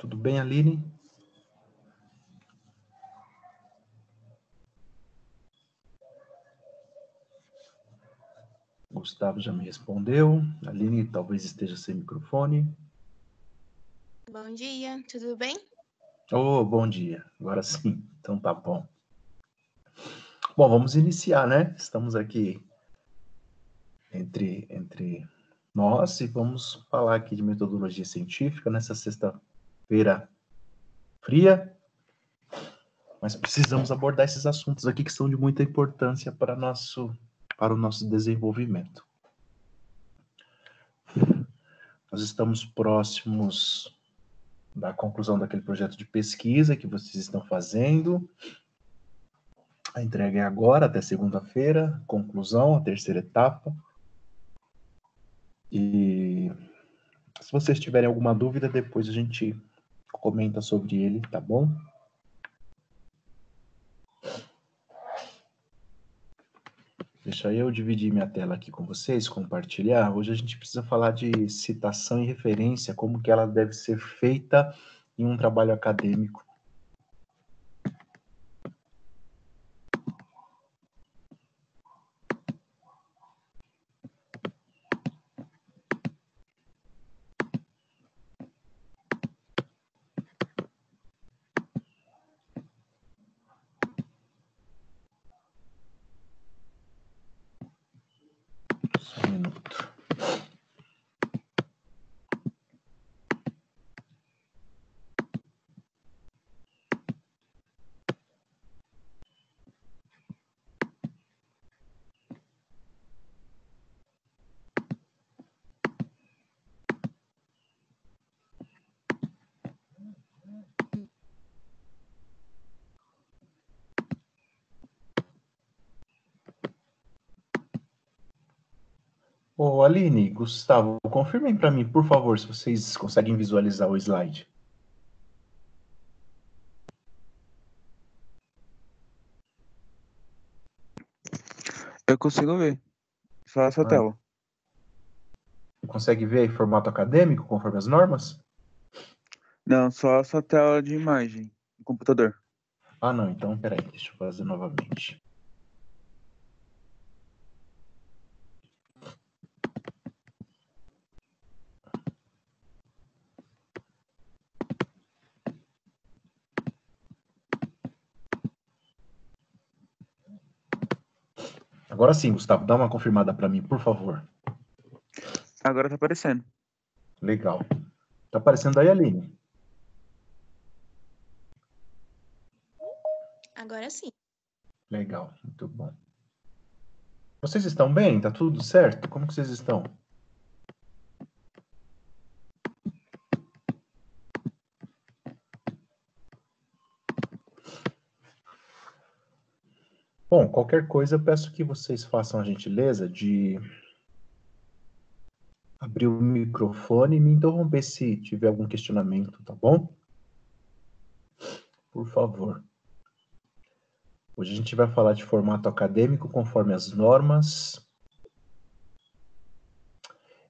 Tudo bem, Aline? Gustavo já me respondeu. Aline talvez esteja sem microfone. Bom dia, tudo bem? Oh, bom dia. Agora sim, então tá bom. Bom, vamos iniciar, né? Estamos aqui entre nós e vamos falar aqui de metodologia científica nessa sexta-feira fria, mas precisamos abordar esses assuntos aqui que são de muita importância para o nosso desenvolvimento. Nós estamos próximos da conclusão daquele projeto de pesquisa que vocês estão fazendo. A entrega é agora, até segunda-feira, conclusão, a terceira etapa. E se vocês tiverem alguma dúvida, depois a gente comenta sobre ele, tá bom? Deixa eu dividir minha tela aqui com vocês, compartilhar. Hoje a gente precisa falar de citação e referência, como que ela deve ser feita em um trabalho acadêmico. Só um minuto. Ô, Aline, Gustavo, confirmem para mim, por favor, se vocês conseguem visualizar o slide. Eu consigo ver. Só essa tela. Consegue ver em formato acadêmico, conforme as normas? Não, só essa tela de imagem do computador. Ah, não, então, peraí, deixa eu fazer novamente. Agora sim, Gustavo, dá uma confirmada para mim, por favor. Agora tá aparecendo. Legal. Tá aparecendo aí, Aline? Agora sim. Legal, muito bom. Vocês estão bem? Tá tudo certo? Como que vocês estão? Bom, qualquer coisa, eu peço que vocês façam a gentileza de abrir o microfone e me interromper se tiver algum questionamento, tá bom? Por favor. Hoje a gente vai falar de formato acadêmico conforme as normas.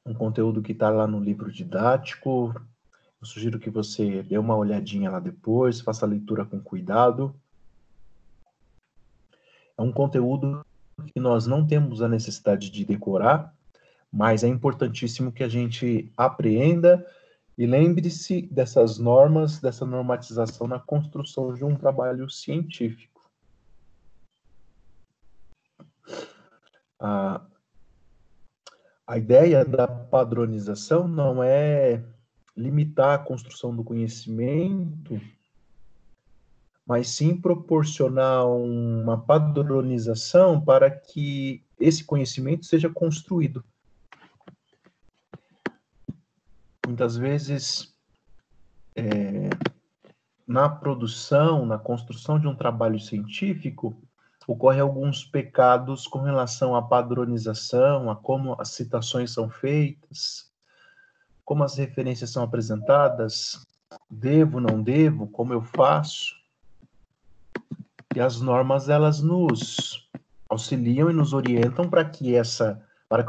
Um conteúdo que está lá no livro didático. Eu sugiro que você dê uma olhadinha lá depois, faça a leitura com cuidado. É um conteúdo que nós não temos a necessidade de decorar, mas é importantíssimo que a gente apreenda e lembre-se dessas normas, dessa normatização na construção de um trabalho científico. A ideia da padronização não é limitar a construção do conhecimento, mas sim proporcionar uma padronização para que esse conhecimento seja construído. Muitas vezes, na produção, na construção de um trabalho científico, ocorrem alguns pecados com relação à padronização, a como as citações são feitas, como as referências são apresentadas, devo, não devo, como eu faço. E as normas, elas nos auxiliam e nos orientam para que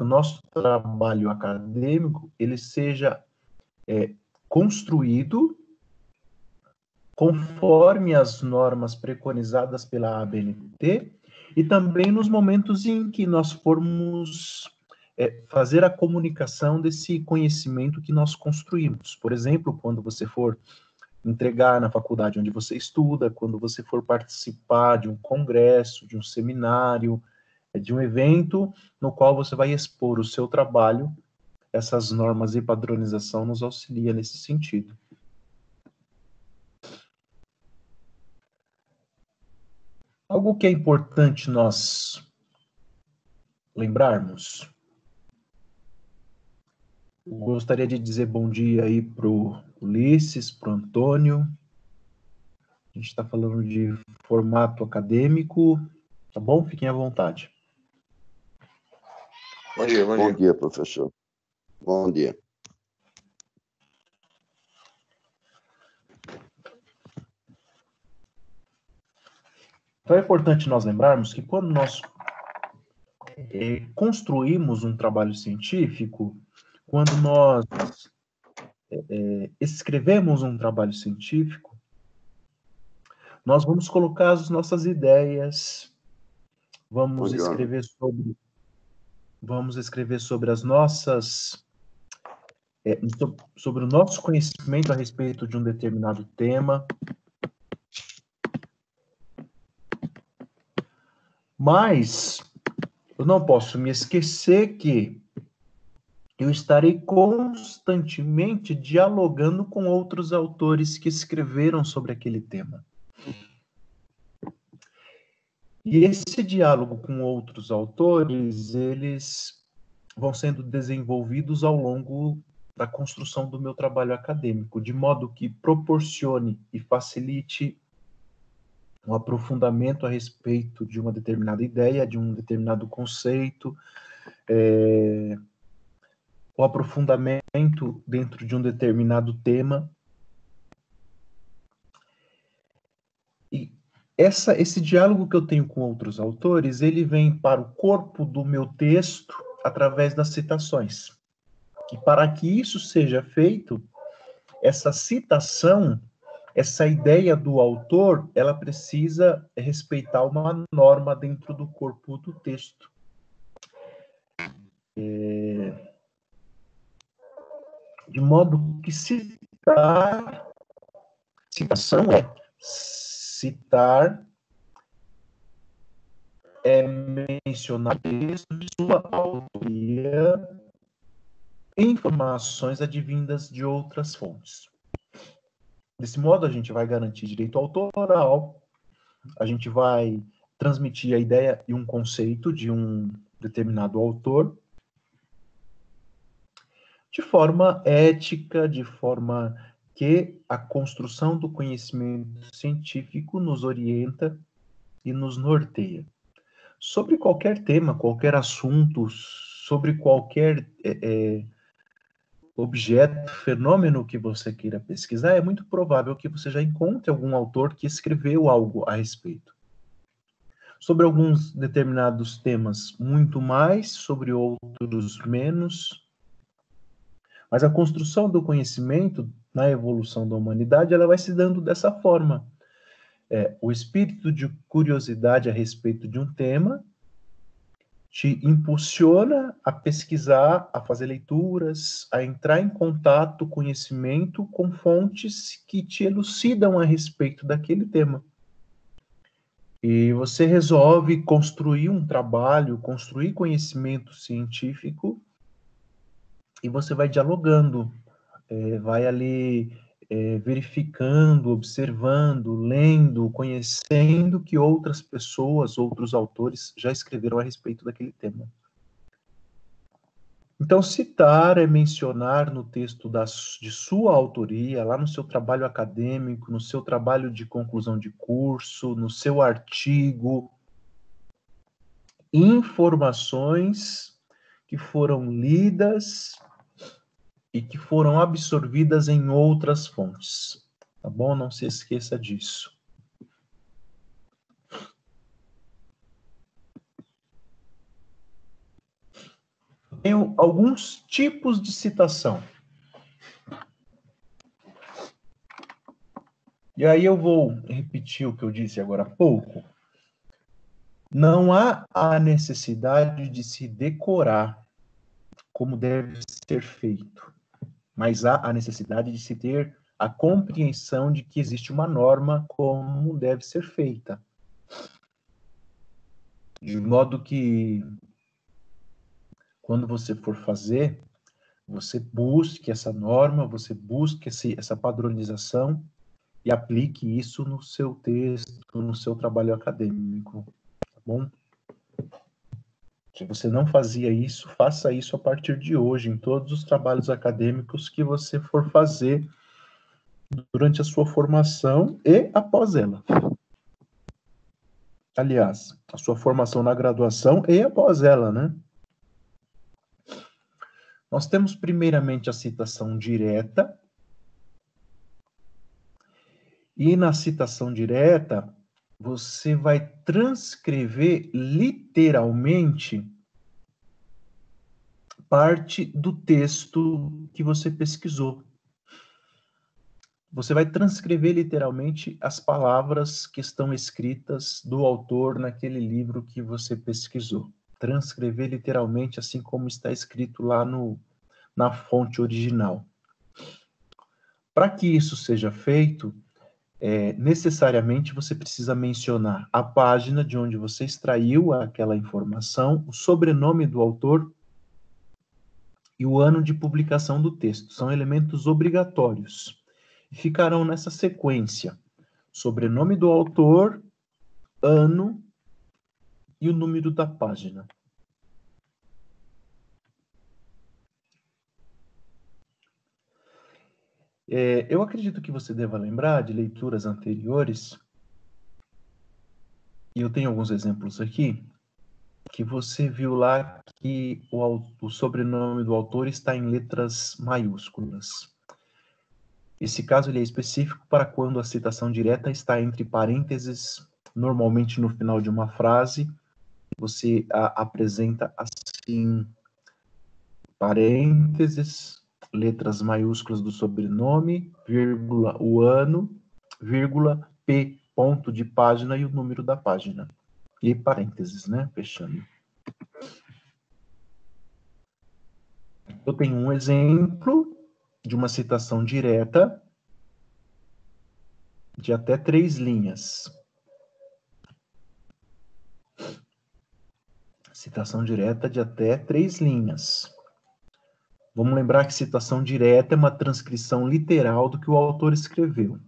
o nosso trabalho acadêmico, ele seja construído conforme as normas preconizadas pela ABNT, e também nos momentos em que nós formos fazer a comunicação desse conhecimento que nós construímos. Por exemplo, quando você for entregar na faculdade onde você estuda, quando você for participar de um congresso, de um seminário, de um evento no qual você vai expor o seu trabalho, essas normas e padronização nos auxilia nesse sentido. Algo que é importante nós lembrarmos. Eu gostaria de dizer bom dia aí para o Ulisses, para o Antônio. A gente está falando de formato acadêmico, tá bom? Fiquem à vontade. Bom dia, bom dia. Bom dia, professor. Bom dia. Então é importante nós lembrarmos que quando nós construímos um trabalho científico, quando nós escrevemos um trabalho científico, nós vamos colocar as nossas ideias, vamos escrever sobre as nossas, sobre o nosso conhecimento a respeito de um determinado tema. Mas eu não posso me esquecer que eu estarei constantemente dialogando com outros autores que escreveram sobre aquele tema. E esse diálogo com outros autores, eles vão sendo desenvolvidos ao longo da construção do meu trabalho acadêmico, de modo que proporcione e facilite um aprofundamento a respeito de uma determinada ideia, de um determinado conceito, o aprofundamento dentro de um determinado tema. E esse diálogo que eu tenho com outros autores, ele vem para o corpo do meu texto através das citações. E para que isso seja feito, essa citação, essa ideia do autor, ela precisa respeitar uma norma dentro do corpo do texto. De modo que citação citar é mencionar texto de sua autoria, informações advindas de outras fontes. Desse modo, a gente vai garantir direito autoral, a gente vai transmitir a ideia e um conceito de um determinado autor de forma ética, de forma que a construção do conhecimento científico nos orienta e nos norteia. Sobre qualquer tema, qualquer assunto, sobre qualquer objeto, fenômeno que você queira pesquisar, é muito provável que você já encontre algum autor que escreveu algo a respeito. Sobre alguns determinados temas, muito mais, sobre outros, menos. Mas a construção do conhecimento na evolução da humanidade, ela vai se dando dessa forma. O espírito de curiosidade a respeito de um tema te impulsiona a pesquisar, a fazer leituras, a entrar em contato, conhecimento com fontes que te elucidam a respeito daquele tema. E você resolve construir um trabalho, construir conhecimento científico, e você vai dialogando, vai ali verificando, observando, lendo, conhecendo que outras pessoas, outros autores já escreveram a respeito daquele tema. Então, citar é mencionar no texto de sua autoria, lá no seu trabalho acadêmico, no seu trabalho de conclusão de curso, no seu artigo, informações que foram lidas e que foram absorvidas em outras fontes. Tá bom? Não se esqueça disso. Tenho alguns tipos de citação. E aí eu vou repetir o que eu disse agora há pouco. Não há a necessidade de se decorar como deve ser feito, mas há a necessidade de se ter a compreensão de que existe uma norma como deve ser feita. De modo que, quando você for fazer, você busque essa norma, você busque essa padronização e aplique isso no seu texto, no seu trabalho acadêmico, tá bom? Se você não fazia isso, faça isso a partir de hoje, em todos os trabalhos acadêmicos que você for fazer durante a sua formação e após ela. Aliás, a sua formação na graduação e após ela, né? Nós temos primeiramente a citação direta. E na citação direta, você vai transcrever literalmente parte do texto que você pesquisou. Você vai transcrever literalmente as palavras que estão escritas do autor naquele livro que você pesquisou. Transcrever literalmente assim como está escrito lá na fonte original. Para que isso seja feito, necessariamente você precisa mencionar a página de onde você extraiu aquela informação, o sobrenome do autor e o ano de publicação do texto. São elementos obrigatórios. Ficarão nessa sequência: sobrenome do autor, ano e o número da página. Eu acredito que você deva lembrar de leituras anteriores, e eu tenho alguns exemplos aqui, que você viu lá que o sobrenome do autor está em letras maiúsculas. Esse caso ele é específico para quando a citação direta está entre parênteses, normalmente no final de uma frase, você apresenta assim, parênteses, letras maiúsculas do sobrenome, vírgula, o ano, vírgula, P, ponto de página e o número da página. E parênteses, né? Fechando. Eu tenho um exemplo de uma citação direta de até 3 linhas. Citação direta de até 3 linhas. Vamos lembrar que citação direta é uma transcrição literal do que o autor escreveu.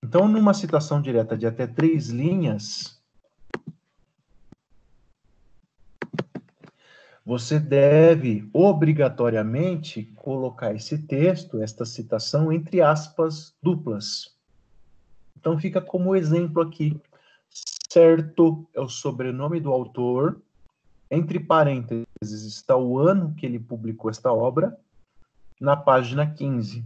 Então, numa citação direta de até 3 linhas, você deve, obrigatoriamente, colocar esse texto, esta citação, entre aspas duplas. Então, fica como exemplo aqui. Certo é o sobrenome do autor, entre parênteses está o ano que ele publicou esta obra, na página 15.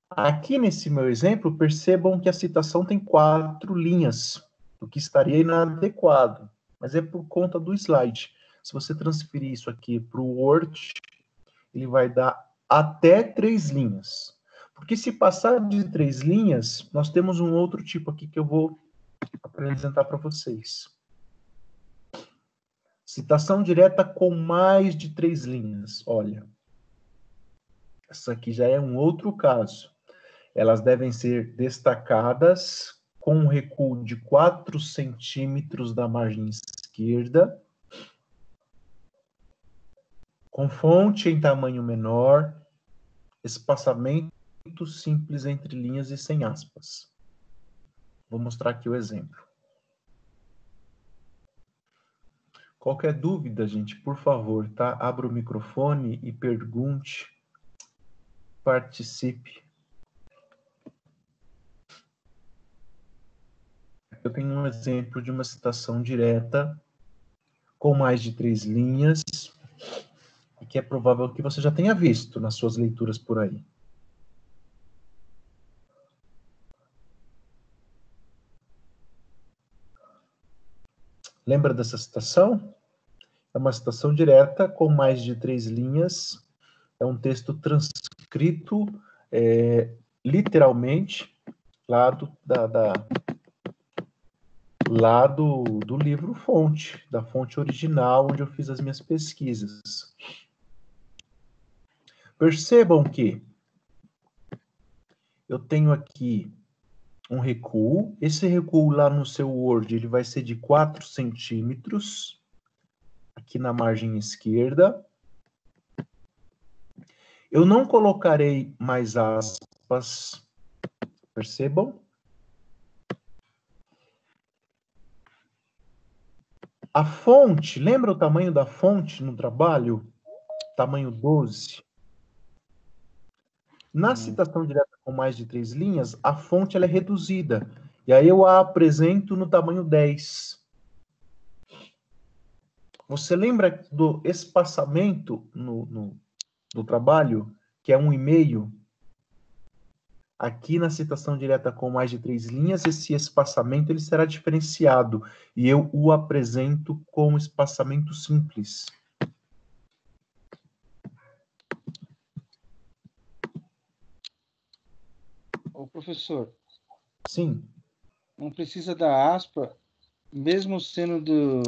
Aqui nesse meu exemplo, percebam que a citação tem 4 linhas, o que estaria inadequado, mas é por conta do slide. Se você transferir isso aqui para o Word, ele vai dar até 3 linhas. Porque se passar de 3 linhas, nós temos um outro tipo aqui que eu vou apresentar para vocês. Citação direta com mais de 3 linhas. Olha, essa aqui já é um outro caso. Elas devem ser destacadas com um recuo de 4 centímetros da margem esquerda, com fonte em tamanho menor, espaçamento simples entre linhas e sem aspas. Vou mostrar aqui o exemplo. Qualquer dúvida, gente, por favor, tá? Abra o microfone e pergunte, participe. Eu tenho um exemplo de uma citação direta com mais de 3 linhas, e que é provável que você já tenha visto nas suas leituras por aí. Lembra dessa citação? É uma citação direta com mais de 3 linhas. É um texto transcrito literalmente lá do livro fonte, da fonte original onde eu fiz as minhas pesquisas. Percebam que eu tenho aqui um recuo. Esse recuo lá no seu Word, ele vai ser de 4 centímetros, aqui na margem esquerda. Eu não colocarei mais aspas, percebam? A fonte, lembra o tamanho da fonte no trabalho? Tamanho 12. Na citação direta com mais de 3 linhas, a fonte ela é reduzida. E aí eu a apresento no tamanho 10. Você lembra do espaçamento no trabalho, que é 1,5? Aqui na citação direta com mais de 3 linhas, esse espaçamento ele será diferenciado. E eu o apresento com espaçamento simples. Ô, professor, Sim. não precisa da aspa, mesmo sendo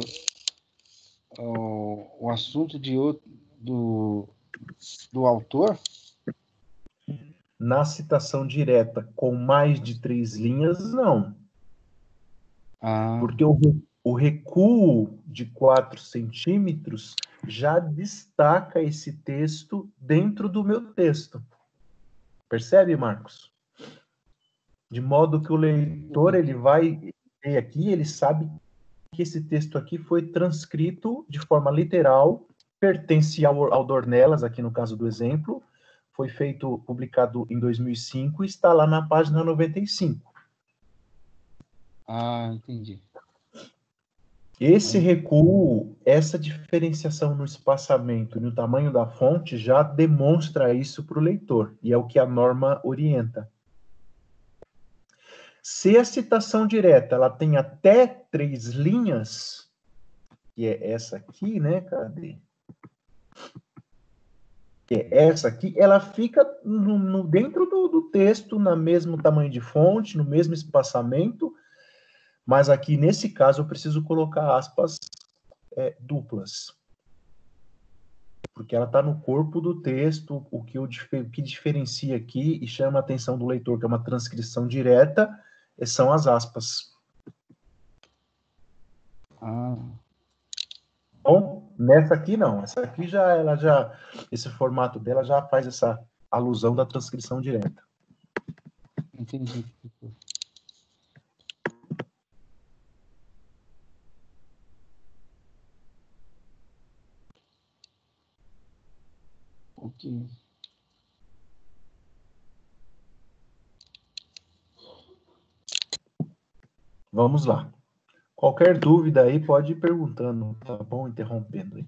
o assunto do autor? Na citação direta com mais de 3 linhas, não. Porque o recuo de 4 centímetros já destaca esse texto dentro do meu texto. Percebe, Marcos? De modo que o leitor ele vai ver aqui, ele sabe que esse texto aqui foi transcrito de forma literal, pertence ao Dornelas, aqui no caso do exemplo, foi publicado em 2005 e está lá na página 95. Entendi. Esse recuo, essa diferenciação no espaçamento e no tamanho da fonte já demonstra isso para o leitor, e é o que a norma orienta. Se a citação direta ela tem até 3 linhas, que é essa aqui, né? Cadê? Que é essa aqui, ela fica dentro do texto, no mesmo tamanho de fonte, no mesmo espaçamento, mas aqui, nesse caso, eu preciso colocar aspas duplas. Porque ela está no corpo do texto, o que diferencia aqui e chama a atenção do leitor, que é uma transcrição direta, são as aspas. Bom, nessa aqui não. Essa aqui esse formato dela já faz essa alusão da transcrição direta. Entendi. Ok. Vamos lá. Qualquer dúvida aí pode ir perguntando, tá bom? Interrompendo aí.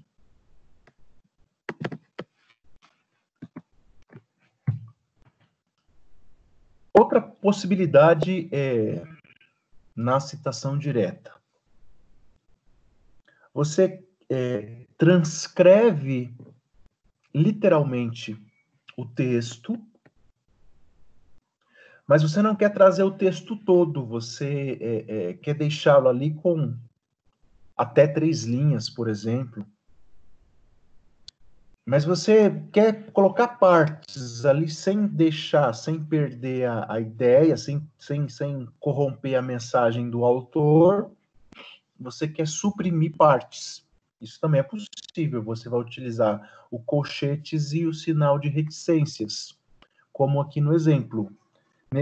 Outra possibilidade é na citação direta. Você transcreve literalmente o texto, mas você não quer trazer o texto todo, você quer deixá-lo ali com até 3 linhas, por exemplo. Mas você quer colocar partes ali sem deixar, sem perder a ideia, sem corromper a mensagem do autor. Você quer suprimir partes. Isso também é possível. Você vai utilizar o colchetes e o sinal de reticências, como aqui no exemplo.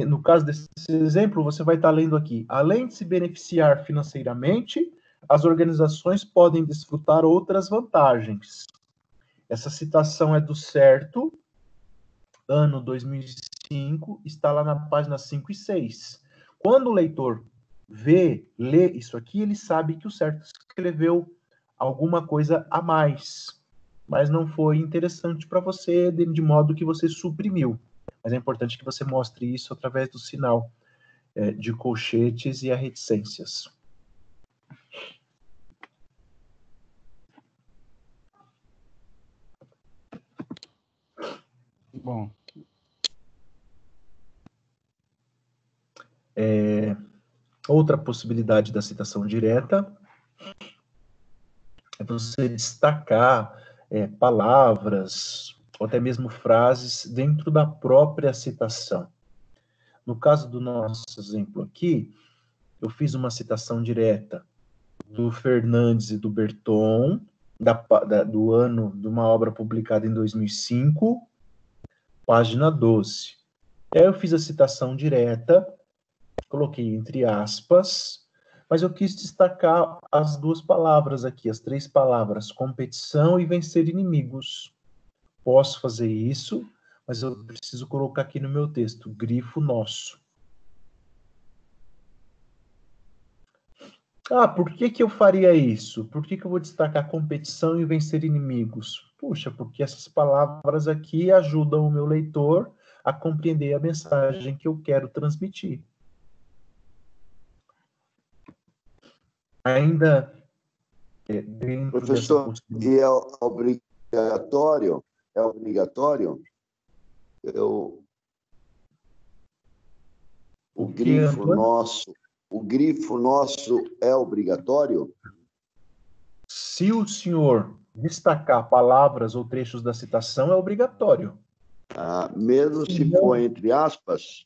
No caso desse exemplo, você vai estar lendo aqui: além de se beneficiar financeiramente, as organizações podem desfrutar outras vantagens. Essa citação é do Certo, ano 2005, está lá na página 5 e 6. Quando o leitor lê isso aqui, ele sabe que o Certo escreveu alguma coisa a mais, mas não foi interessante para você, de modo que você suprimiu. Mas é importante que você mostre isso através do sinal de colchetes e a reticências. Bom. Outra possibilidade da citação direta é você destacar palavras ou até mesmo frases dentro da própria citação. No caso do nosso exemplo aqui, eu fiz uma citação direta do Fernandes e do Berton, do ano de uma obra publicada em 2005, página 12. Aí eu fiz a citação direta, coloquei entre aspas, mas eu quis destacar as duas palavras aqui, as três palavras, competição e vencer inimigos. Posso fazer isso, mas eu preciso colocar aqui no meu texto, grifo nosso. Por que eu faria isso? Por que eu vou destacar competição e vencer inimigos? Puxa, porque essas palavras aqui ajudam o meu leitor a compreender a mensagem que eu quero transmitir. Ainda dentro Professor, dessa possibilidade. e é obrigatório? É obrigatório? O grifo nosso é obrigatório? Se o senhor destacar palavras ou trechos da citação, é obrigatório. Mesmo se for entre aspas?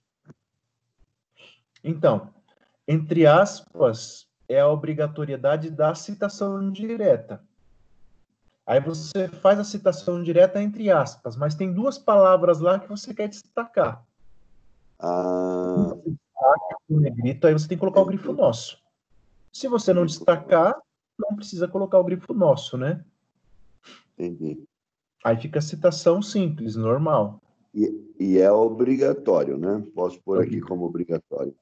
Então, entre aspas, é a obrigatoriedade da citação direta. Aí você faz a citação direta entre aspas, mas tem duas palavras lá que você quer destacar. O negrito, aí você tem que colocar o grifo nosso. Se você não destacar, não precisa colocar o grifo nosso, né? Entendi. Aí fica a citação simples, normal. E é obrigatório, né? Posso pôr aqui como obrigatório.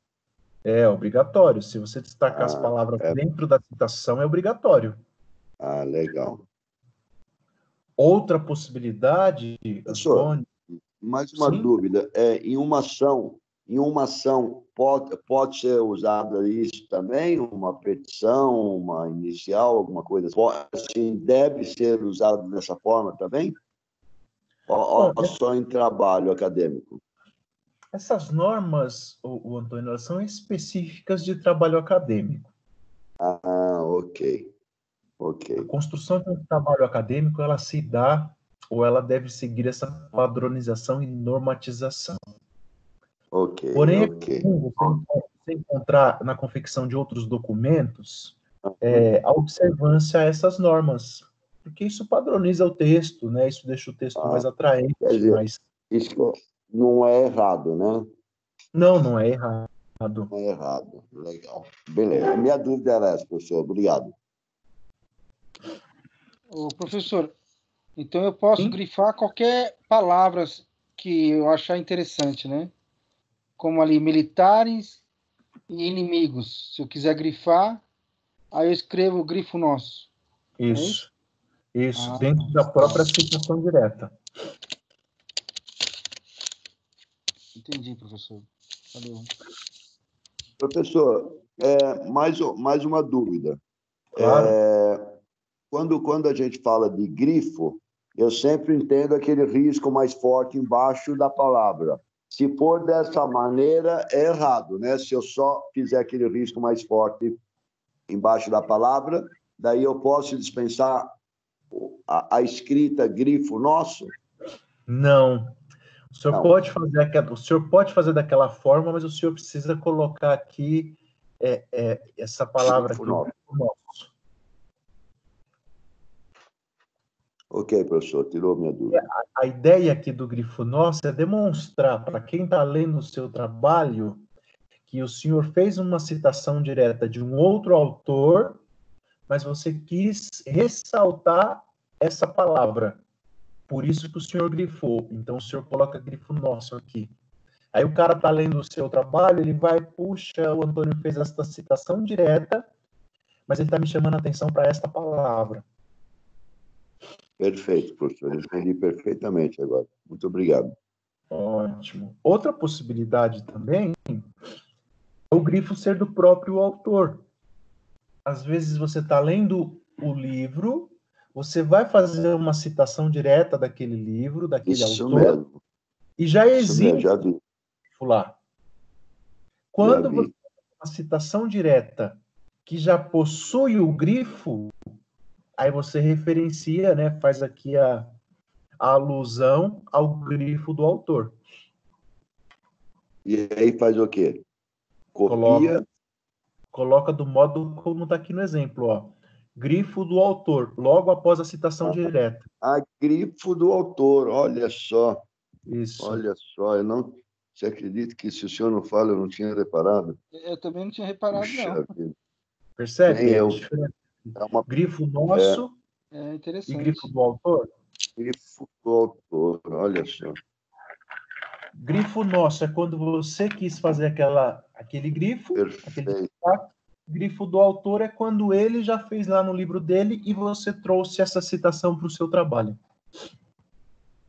É obrigatório. Se você destacar as palavras dentro da citação, é obrigatório. Legal. Outra possibilidade, Professor, Antônio... mais uma dúvida. Em uma ação pode ser usada isso também? Uma petição, uma inicial, alguma coisa assim, deve ser usado dessa forma também? Ou só em trabalho acadêmico? Essas normas, o Antônio, elas são específicas de trabalho acadêmico. Ok. A construção de um trabalho acadêmico, ela se dá, ou ela deve seguir essa padronização e normatização. Porém, você encontrar na confecção de outros documentos a observância a essas normas, porque isso padroniza o texto, né? Isso deixa o texto mais atraente. Quer dizer, isso não é errado, né? Não é errado. Não é errado. Legal. Beleza. A minha dúvida era essa, professor. Obrigado. Professor, então eu posso grifar qualquer palavra que eu achar interessante, né? Como ali, militares e inimigos. Se eu quiser grifar, aí eu escrevo o grifo nosso. Isso. Dentro da própria citação direta. Entendi, professor. Valeu. Professor, mais uma dúvida. Claro. Quando a gente fala de grifo, eu sempre entendo aquele risco mais forte embaixo da palavra. Se for dessa maneira, é errado, né? Se eu só fizer aquele risco mais forte embaixo da palavra, daí eu posso dispensar a escrita grifo nosso? Não. O senhor pode fazer daquela forma, mas o senhor precisa colocar aqui essa palavra aqui, o grifo nosso. Ok, professor, tirou minha dúvida. A ideia aqui do grifo nosso é demonstrar para quem está lendo o seu trabalho que o senhor fez uma citação direta de um outro autor, mas você quis ressaltar essa palavra. Por isso que o senhor grifou. Então, o senhor coloca grifo nosso aqui. Aí o cara está lendo o seu trabalho, ele vai, puxa, o Antônio fez essa citação direta, mas ele está me chamando a atenção para esta palavra. Perfeito, professor. Eu entendi perfeitamente agora. Muito obrigado. Ótimo. Outra possibilidade também é o grifo ser do próprio autor. Às vezes você está lendo o livro, você vai fazer uma citação direta daquele livro, daquele autor, mesmo. e já existe já vi. lá. Quando você tem uma citação direta que já possui o grifo, aí você referencia, né, faz aqui a alusão ao grifo do autor. E aí faz o quê? Copia. Coloca do modo como está aqui no exemplo, ó. Grifo do autor, logo após a citação direta. A grifo do autor, olha só. Isso. Olha só, eu não... Você acredita que se o senhor não fala, eu não tinha reparado? Eu também não tinha reparado, Puxa não. vida. Percebe? Nem eu. É É uma grifo nosso É e interessante. grifo do autor. grifo do autor, olha só. Grifo nosso é quando você quis fazer aquele grifo. Perfeito. Aquele destaque. Grifo do autor é quando ele já fez lá no livro dele e você trouxe essa citação para o seu trabalho.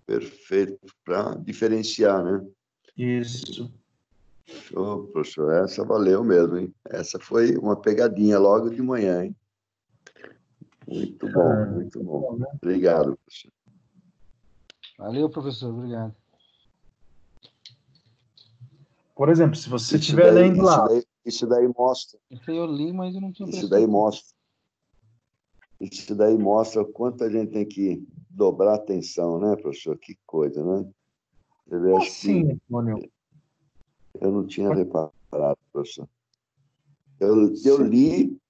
Perfeito, para diferenciar, né? Isso. Show, professor, essa valeu mesmo, hein? Essa foi uma pegadinha logo de manhã, hein? Muito bom, muito bom. Obrigado, professor. Valeu, professor. Obrigado. Por exemplo, se você estiver lendo lá... Isso daí mostra. Eu li, mas eu não tinha Isso daí mostra o quanto a gente tem que dobrar a atenção, né, professor? Que coisa, né? Eu acho Sim, que Antônio. eu não tinha reparado, professor. Eu li,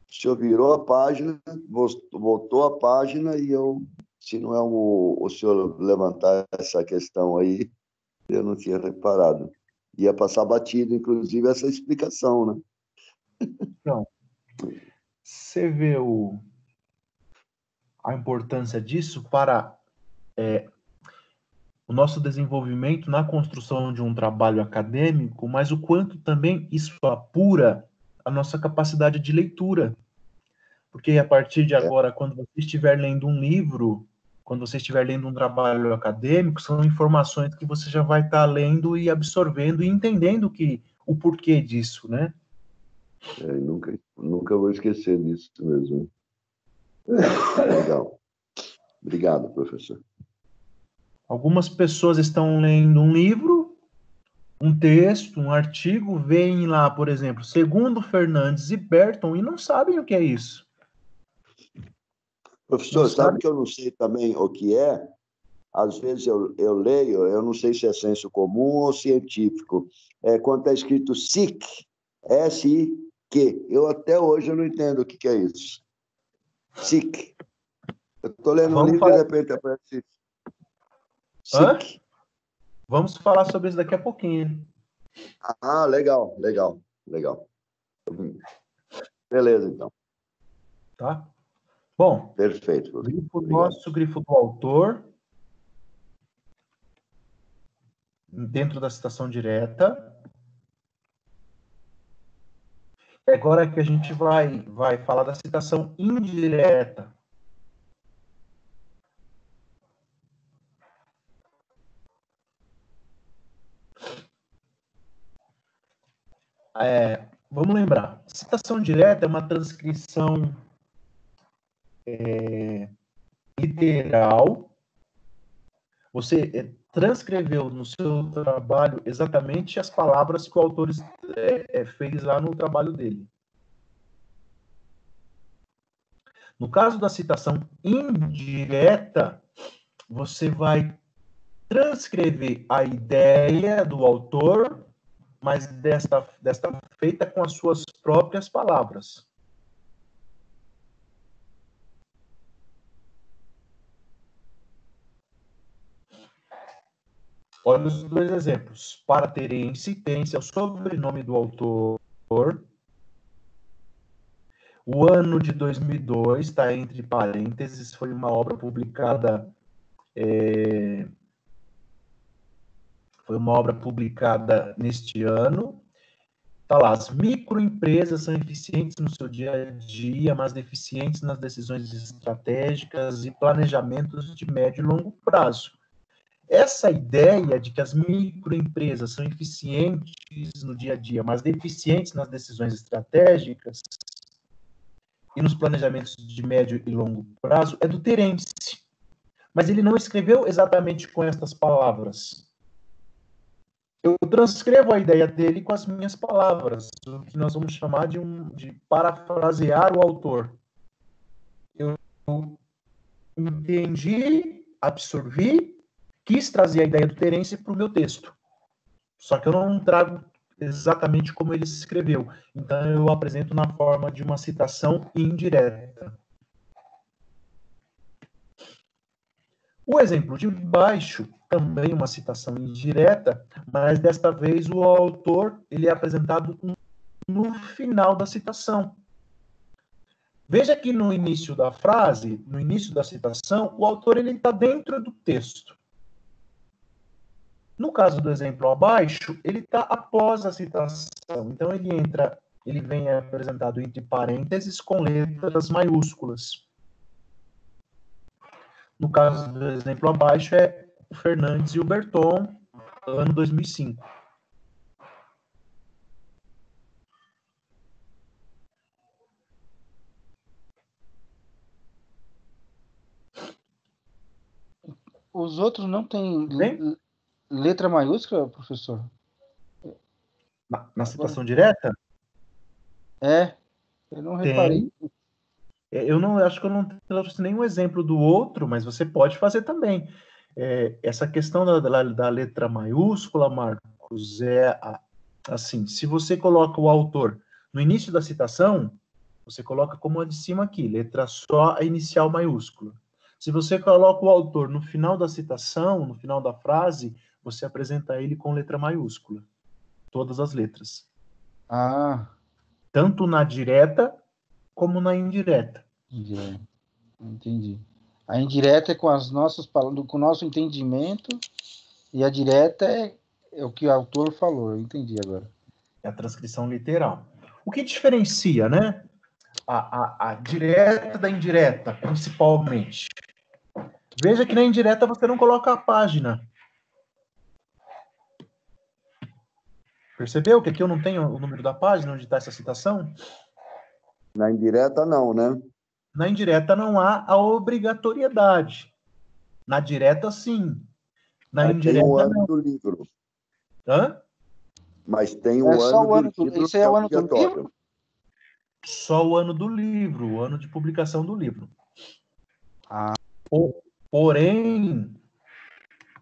o senhor virou a página, voltou a página e eu, se não é o senhor levantar essa questão aí, eu não tinha reparado. Ia passar batido, inclusive, essa explicação, né? Então, você vê a importância disso para o nosso desenvolvimento na construção de um trabalho acadêmico, mas o quanto também isso apura a nossa capacidade de leitura. Porque a partir de agora, quando você estiver lendo um livro, quando você estiver lendo um trabalho acadêmico, são informações que você já vai estar lendo e absorvendo e entendendo o porquê disso, né? Nunca vou esquecer disso mesmo. Legal. Obrigado, professor. Algumas pessoas estão lendo um livro, um texto, um artigo, veem lá, por exemplo, segundo Fernandes e Berton, e não sabem o que é isso. Professor, sabe que eu não sei também o que é? Às vezes eu leio, eu não sei se é senso comum ou científico. Quando está escrito SIC, S-I-Q. Até hoje eu não entendo o que é isso. SIC. Eu estou lendo um livro e de repente aparece SIC. Vamos falar sobre isso daqui a pouquinho. Ah, legal. Beleza, então. Tá? Bom, perfeito. Grifo nosso, grifo do autor, dentro da citação direta. Agora que a gente vai falar da citação indireta. Vamos lembrar, citação direta é uma transcrição literal. Você transcreveu no seu trabalho exatamente as palavras que o autor fez lá no trabalho dele. No caso da citação indireta, você vai transcrever a ideia do autor, mas desta feita com as suas próprias palavras. Olha os dois exemplos. Paraterense tem-se é o sobrenome do autor. O ano de 2002 está entre parênteses, foi uma obra publicada neste ano. Está lá, as microempresas são eficientes no seu dia a dia, mas deficientes nas decisões estratégicas e planejamentos de médio e longo prazo. Essa ideia de que as microempresas são eficientes no dia a dia, mas deficientes nas decisões estratégicas e nos planejamentos de médio e longo prazo é do Terence. Mas ele não escreveu exatamente com estas palavras. eu transcrevo a ideia dele com as minhas palavras, o que nós vamos chamar de parafrasear o autor. Eu entendi, absorvi, quis trazer a ideia do Terence para o meu texto. Só que eu não trago exatamente como ele escreveu. Então, eu apresento na forma de uma citação indireta. O exemplo de baixo, também uma citação indireta, mas desta vez o autor ele é apresentado no final da citação. Veja que no início da frase, no início da citação, o autor está dentro do texto. No caso do exemplo abaixo, ele está após a citação. Então, ele vem apresentado entre parênteses com letras maiúsculas. No caso do exemplo abaixo, é o Fernandes e o Berton, ano 2005. Os outros não têm letra maiúscula, professor? Na citação direta? Eu não reparei. Eu acho que eu não trouxe nenhum exemplo do outro, mas você pode fazer também. Essa questão da letra maiúscula, Marcos, assim, se você coloca o autor no início da citação, você coloca como a de cima aqui, letra só, a inicial maiúscula. Se você coloca o autor no final da citação, no final da frase, você apresenta ele com letra maiúscula. Todas as letras. Tanto na direta como na indireta. Entendi. A indireta é com as nossas palavras, com o nosso entendimento, e a direta é o que o autor falou. Eu entendi agora. É a transcrição literal. O que diferencia, né? A direta da indireta, principalmente. Veja que na indireta você não coloca a página. Percebeu que aqui eu não tenho o número da página onde está essa citação? Na indireta, não, né? Na indireta não há a obrigatoriedade. Na direta, sim. Na indireta, tem o ano não. do livro. Hã? Mas tem o ano do livro. Esse é o ano do livro? Só o ano do livro, o ano de publicação do livro.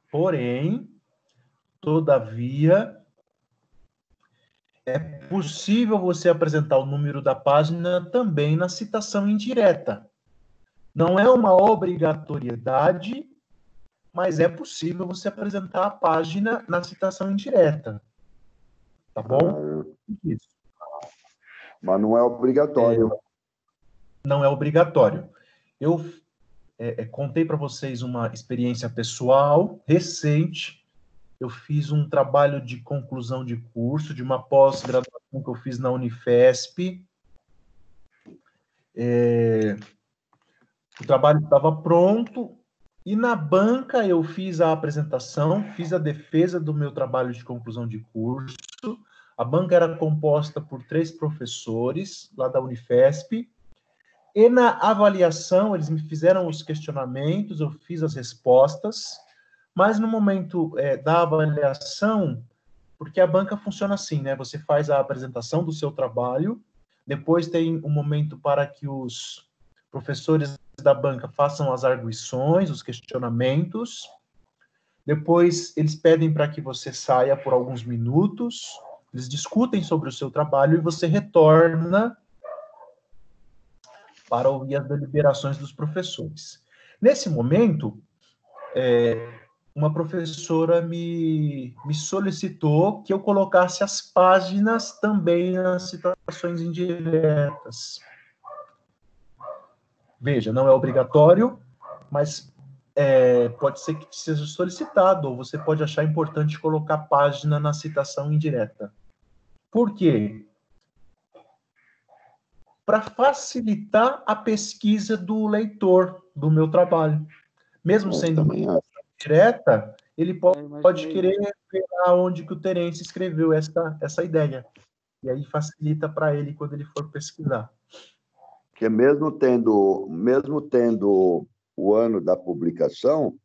Porém, todavia, é possível você apresentar o número da página também na citação indireta. Não é uma obrigatoriedade, mas é possível você apresentar a página na citação indireta. Tá bom? Isso. Mas não é obrigatório. Não é obrigatório. Eu contei para vocês uma experiência pessoal recente. Eu fiz um trabalho de conclusão de curso, de uma pós-graduação que eu fiz na Unifesp. O trabalho estava pronto, e na banca eu fiz a apresentação, fiz a defesa do meu trabalho de conclusão de curso. A banca era composta por 3 professores, lá da Unifesp, e na avaliação eles me fizeram os questionamentos, eu fiz as respostas, mas no momento da avaliação, porque a banca funciona assim, né? Você faz a apresentação do seu trabalho, depois tem um momento para que os professores da banca façam as arguições, os questionamentos, depois eles pedem para que você saia por alguns minutos, eles discutem sobre o seu trabalho e você retorna para ouvir as deliberações dos professores. Nesse momento, uma professora me solicitou que eu colocasse as páginas também nas citações indiretas. Veja, não é obrigatório, mas pode ser que seja solicitado, ou você pode achar importante colocar página na citação indireta. Por quê? Para facilitar a pesquisa do leitor do meu trabalho. Mesmo sendo direta, ele pode querer ver onde que o Terence escreveu essa ideia. E aí facilita para ele quando ele for pesquisar. Porque mesmo tendo o ano da publicação,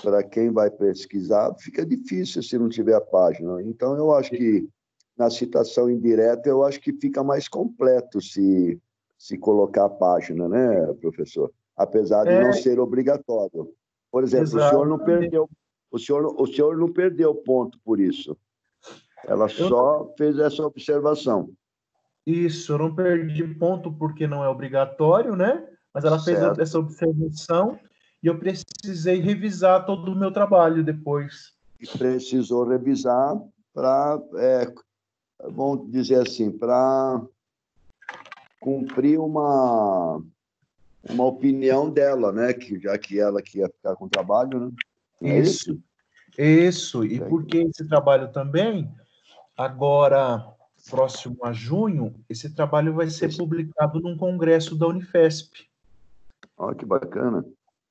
para quem vai pesquisar, fica difícil se não tiver a página. Então, eu acho que na citação indireta, eu acho que fica mais completo se colocar a página, né, professor? Apesar de não ser obrigatório. Por exemplo, o senhor não perdeu, o senhor não perdeu ponto por isso. Ela só fez essa observação. Isso, eu não perdi ponto porque não é obrigatório, né? Mas ela fez essa observação e eu precisei revisar todo o meu trabalho depois. E precisou revisar para, vamos dizer assim, para cumprir uma opinião dela, né? Que, já que ela que ia ficar com o trabalho, né? Não é isso? Isso. E porque esse trabalho também, agora, próximo a junho, esse trabalho vai ser publicado num congresso da Unifesp. Olha que bacana.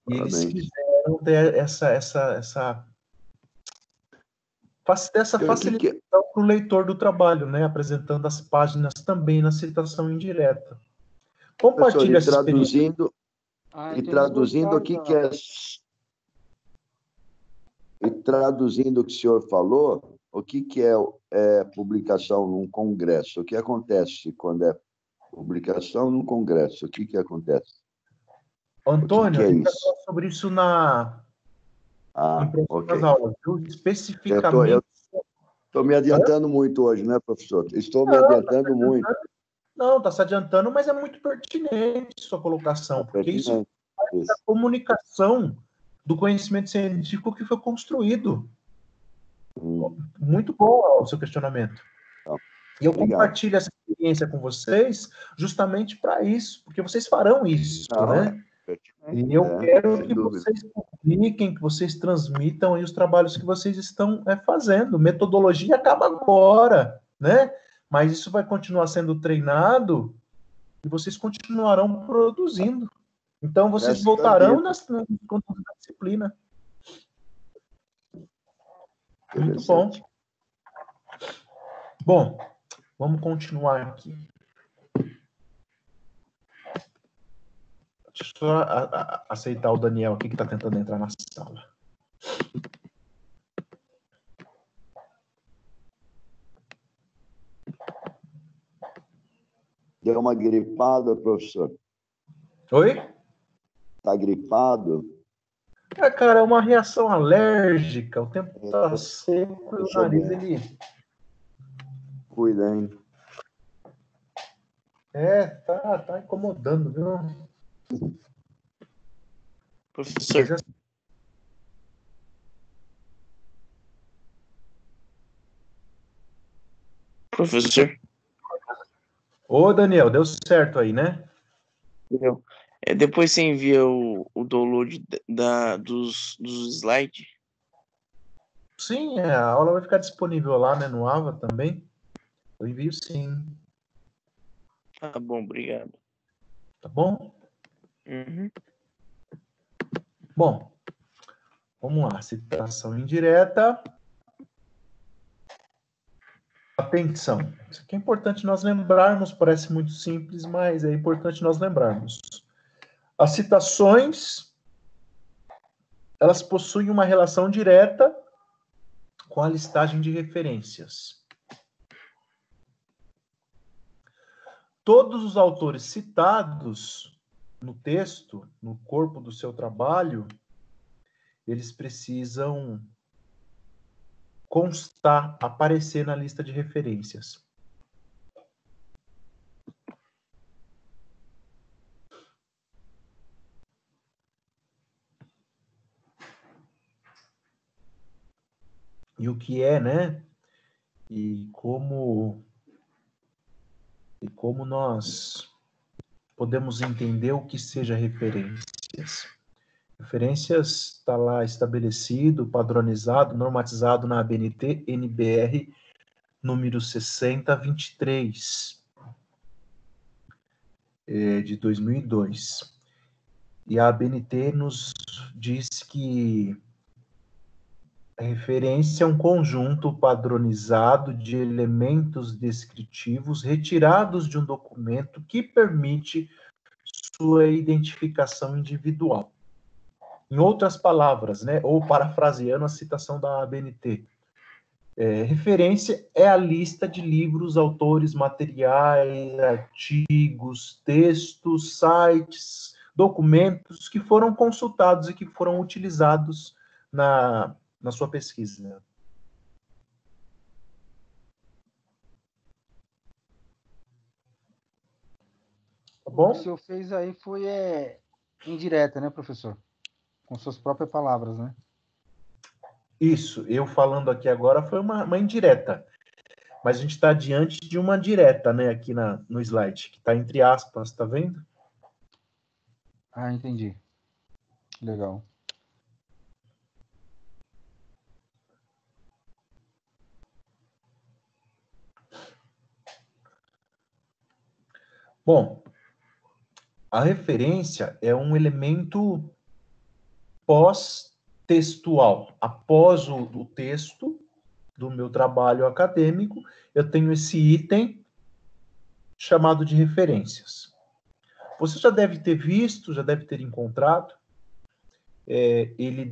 E Parabéns. eles quiseram ter essa facilitação para o leitor do trabalho, né? Apresentando as páginas também na citação indireta. Compartilhe essa experiência. E traduzindo o que é... E traduzindo o que o senhor falou, o que é publicação num congresso? O que acontece quando é publicação num congresso? O que acontece? Antônio, a gente vai falar sobre isso em próximas aulas, viu? Especificamente... Estou me adiantando muito hoje, né, professor? Estou me adiantando muito. Não, está se adiantando, mas é muito pertinente sua colocação, porque isso faz a comunicação do conhecimento científico que foi construído. Muito bom o seu questionamento. E eu compartilho essa experiência com vocês justamente para isso, porque vocês farão isso, né? E eu quero que vocês publiquem, que vocês transmitam aí os trabalhos que vocês estão fazendo. Metodologia acaba agora, né? Mas isso vai continuar sendo treinado e vocês continuarão produzindo. Então, vocês voltarão nas conteúdos da disciplina. Muito bom. Bom, vamos continuar aqui. Deixa eu só aceitar o Daniel aqui, que está tentando entrar na sala. Deu uma gripada, professor? Oi? Está gripado? Cara, é uma reação alérgica. O tempo está seco e o nariz, ele... Cuida, hein? Tá incomodando, viu? Professor. Professor. Ô, Daniel, deu certo aí, né? Deu. Depois você envia o download dos slides? Sim, a aula vai ficar disponível lá, né, no AVA também. Eu envio sim. Tá bom, obrigado. Tá bom? Uhum. Bom, vamos lá. Citação indireta. Atenção. Isso aqui é importante nós lembrarmos, parece muito simples, mas é importante nós lembrarmos. As citações, elas possuem uma relação direta com a listagem de referências. Todos os autores citados no texto, no corpo do seu trabalho, eles precisam constar, aparecer na lista de referências. E o que é, né? E como nós podemos entender o que seja referências. Referências está lá estabelecido, padronizado, normatizado na ABNT NBR número 6023 de 2002. E a ABNT nos diz que a referência é um conjunto padronizado de elementos descritivos retirados de um documento que permite sua identificação individual. Em outras palavras, né, ou parafraseando a citação da ABNT, referência é a lista de livros, autores, materiais, artigos, textos, sites, documentos que foram consultados e que foram utilizados na sua pesquisa. Tá bom? O que o senhor fez aí foi indireta, né, professor? Com suas próprias palavras, né? Isso, eu falando aqui agora foi uma indireta. Mas a gente está diante de uma direta, né, aqui no slide, que está entre aspas, tá vendo? Ah, entendi. Legal. Bom, a referência é um elemento pós-textual. Após o texto do meu trabalho acadêmico, eu tenho esse item chamado de referências. Você já deve ter visto, já deve ter encontrado, ele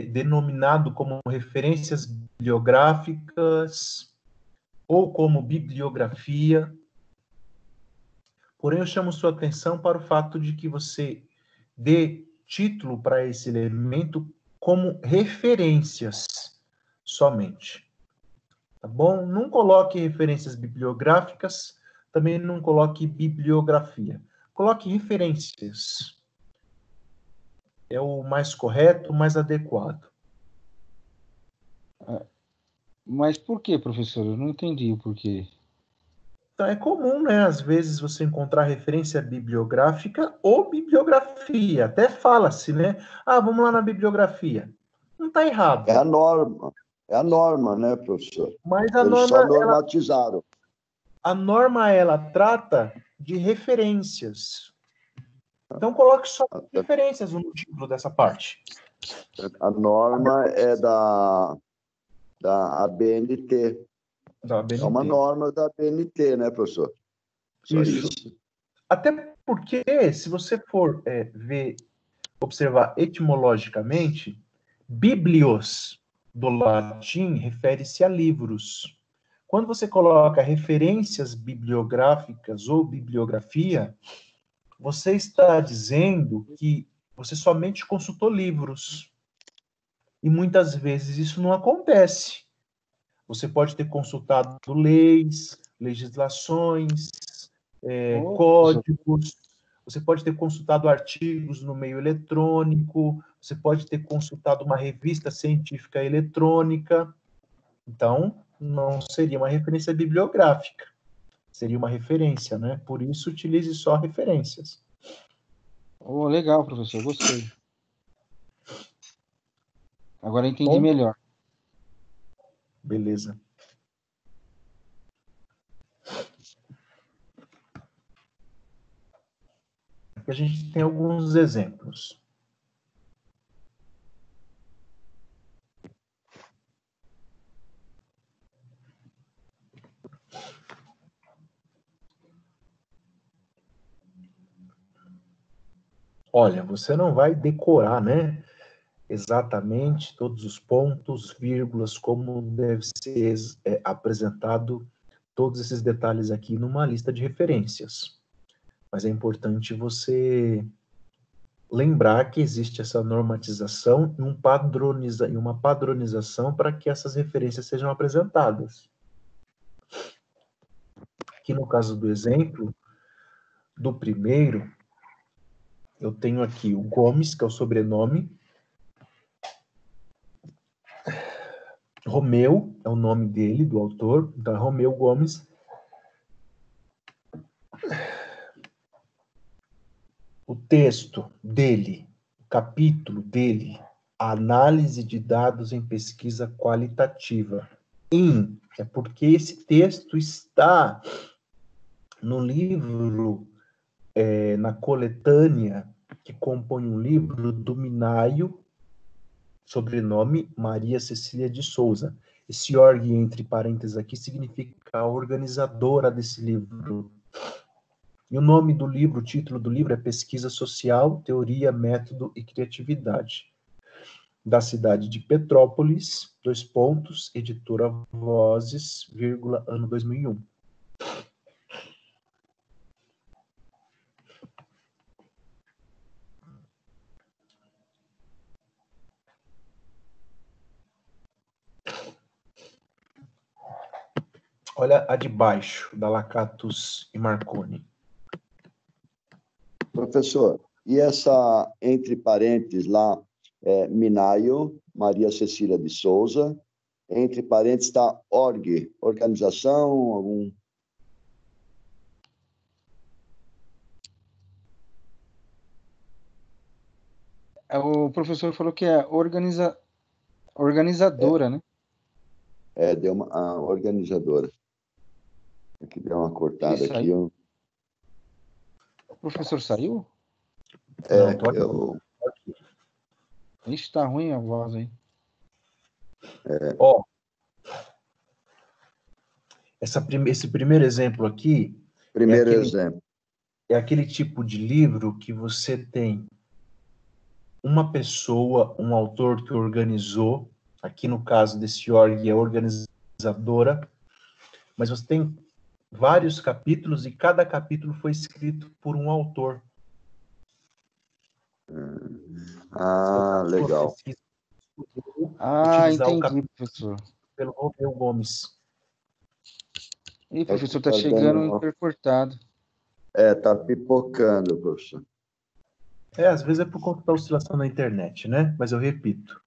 denominado como referências bibliográficas ou como bibliografia. Porém, eu chamo sua atenção para o fato de que você dê título para esse elemento como referências somente. Tá bom? Não coloque referências bibliográficas, também não coloque bibliografia. Coloque referências. É o mais correto, o mais adequado. Mas por que, professor? Eu não entendi o porquê. Então, é comum, né, às vezes, você encontrar referência bibliográfica ou bibliografia. Até fala-se, né? Ah, vamos lá na bibliografia. Não está errado. É a norma. É a norma, né, professor? Mas a Eles norma, só normatizaram. a norma, ela trata de referências. Então, coloque só referências no título dessa parte. A norma é da ABNT. Da ABNT. É uma norma da ABNT, né, professor? Só isso. Até porque, se você for observar etimologicamente, biblios do latim refere-se a livros. Quando você coloca referências bibliográficas ou bibliografia, você está dizendo que você somente consultou livros. E muitas vezes isso não acontece. Você pode ter consultado leis, legislações, códigos, você pode ter consultado artigos no meio eletrônico, você pode ter consultado uma revista científica eletrônica. Então, não seria uma referência bibliográfica, seria uma referência, né? Por isso, utilize só referências. Oh, legal, professor, gostei. Agora entendi melhor. Beleza. Aqui a gente tem alguns exemplos. Olha, você não vai decorar, né, exatamente todos os pontos, vírgulas, como deve ser apresentado todos esses detalhes aqui numa lista de referências. Mas é importante você lembrar que existe essa normatização e uma padronização para que essas referências sejam apresentadas. Aqui no caso do exemplo, do primeiro, eu tenho aqui o Gomes, que é o sobrenome. Romeu é o nome dele, do autor. Então, é Romeu Gomes. O texto dele, o capítulo dele, análise de dados em pesquisa qualitativa. É porque esse texto está no livro, na coletânea que compõe um livro do Minayo, sobrenome Maria Cecília de Souza. Esse org, entre parênteses aqui, significa a organizadora desse livro. E o nome do livro, o título do livro é Pesquisa Social, Teoria, Método e Criatividade. da cidade de Petrópolis, editora Vozes, ano 2001. Olha a de baixo, da Lakatos e Marconi. Professor, e essa, entre parênteses lá, Minayo, Maria Cecília de Souza, entre parênteses está org, organização, algum... O professor falou que é organizadora, né? Deu uma organizadora. Aqui deu uma cortada Isso aqui. aí. O professor saiu? Eu... Ixi, tá ruim a voz aí. Ó, esse primeiro exemplo aqui exemplo. É aquele tipo de livro que você tem uma pessoa, um autor que organizou, aqui no caso desse org é organizadora, mas você tem vários capítulos e cada capítulo foi escrito por um autor. Legal. Entendi, professor. Pelo Romeu Gomes. E professor, tá chegando intercortado. Tá pipocando, professor. Às vezes é por conta da oscilação na internet, né? Mas eu repito.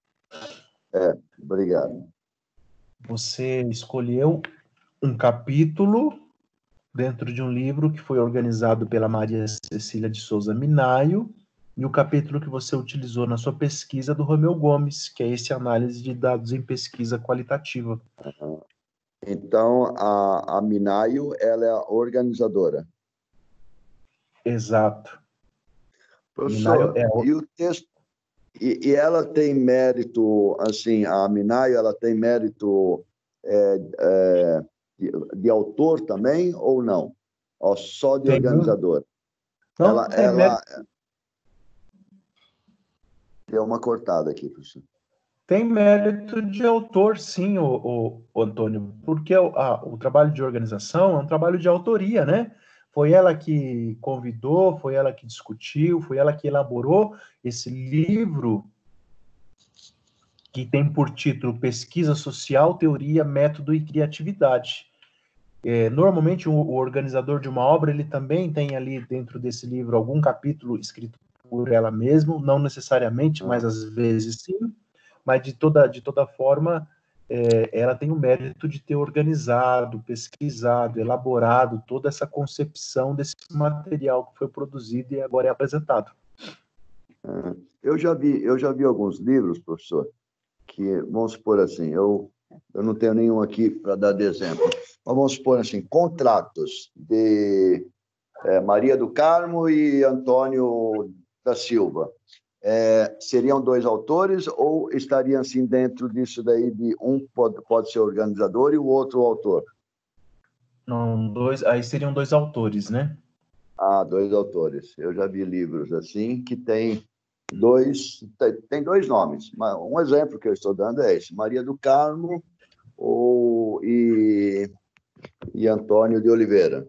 Obrigado. Você escolheu um capítulo dentro de um livro que foi organizado pela Maria Cecília de Souza Minayo, e o capítulo que você utilizou na sua pesquisa do Romeu Gomes, que é esse análise de dados em pesquisa qualitativa. Então, a Minayo, ela é a organizadora. Exato. Professor, e o texto, e ela tem mérito, assim, a Minayo, ela tem mérito de autor também, ou não? Só de organizadora? Não, ela deu uma cortada aqui, professor. Tem mérito de autor, sim, o Antônio, porque o trabalho de organização é um trabalho de autoria, né? Foi ela que convidou, foi ela que discutiu, foi ela que elaborou esse livro que tem por título Pesquisa Social, Teoria, Método e Criatividade. Normalmente, o organizador de uma obra, ele também tem ali dentro desse livro algum capítulo escrito por ela mesma, não necessariamente, mas às vezes sim. Mas de toda forma, ela tem o mérito de ter organizado, pesquisado, elaborado toda essa concepção desse material que foi produzido e agora é apresentado. Eu já vi alguns livros, professor, que, vamos supor assim, eu não tenho nenhum aqui para dar de exemplo, mas vamos supor assim, contratos de Maria do Carmo e Antônio da Silva. Seriam dois autores ou estariam assim dentro disso daí de um pode ser organizador e o outro autor? Não, aí seriam dois autores, né? Dois autores. Eu já vi livros assim que tem dois nomes. Um exemplo que eu estou dando é esse: Maria do Carmo e Antônio de Oliveira.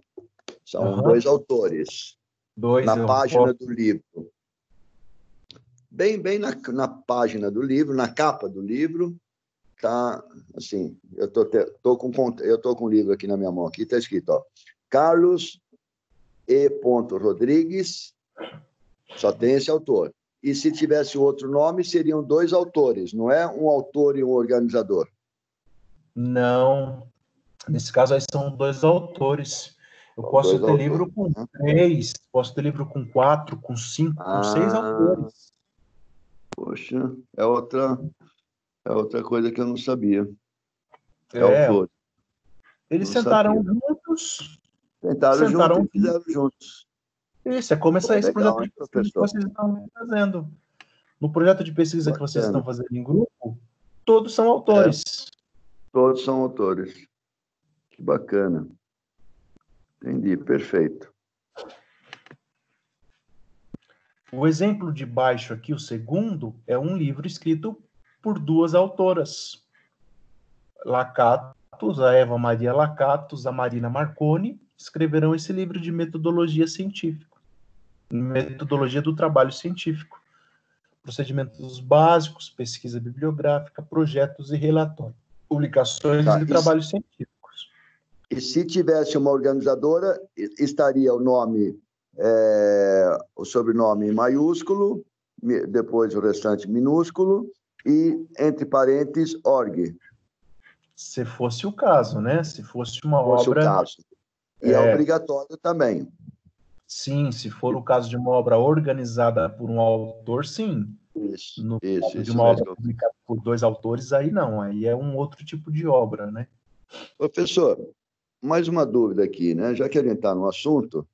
São dois autores. Na página do livro. Bem na página do livro, na capa do livro, tá assim, eu tô com o livro aqui na minha mão, aqui está escrito, ó, Carlos E. Rodrigues, só tem esse autor. E se tivesse outro nome, seriam dois autores, não é um autor e um organizador? Não, nesse caso aí são dois autores. Eu posso ter livro com 3, posso ter livro com 4, com 5, com 6 autores. Poxa, é outra coisa que eu não sabia. Autor. Eles sentaram juntos. Sentaram juntos e fizeram juntos. Isso, é como esse projeto de pesquisa professor, que vocês estão fazendo. No projeto de pesquisa que vocês estão fazendo em grupo, todos são autores. Todos são autores. Que bacana. Entendi, perfeito. O exemplo de baixo aqui, o segundo, é um livro escrito por duas autoras. Lakatos, a Eva Maria Lakatos, a Marina Marconi, escreverão esse livro de metodologia científica, metodologia do trabalho científico, procedimentos básicos, pesquisa bibliográfica, projetos e relatórios, publicações e trabalhos científicos. E se tivesse uma organizadora, estaria o nome, o sobrenome em maiúsculo, depois o restante minúsculo, e, entre parênteses, org. Se fosse o caso, né? Se fosse uma Fosse obra... o caso. E é obrigatório também. Sim, se for o caso de uma obra organizada por um autor, sim. Isso, No caso de isso uma mesmo. obra publicada por dois autores, aí não. Aí é um outro tipo de obra, né? Professor, mais uma dúvida aqui, né? Já que a gente está no assunto,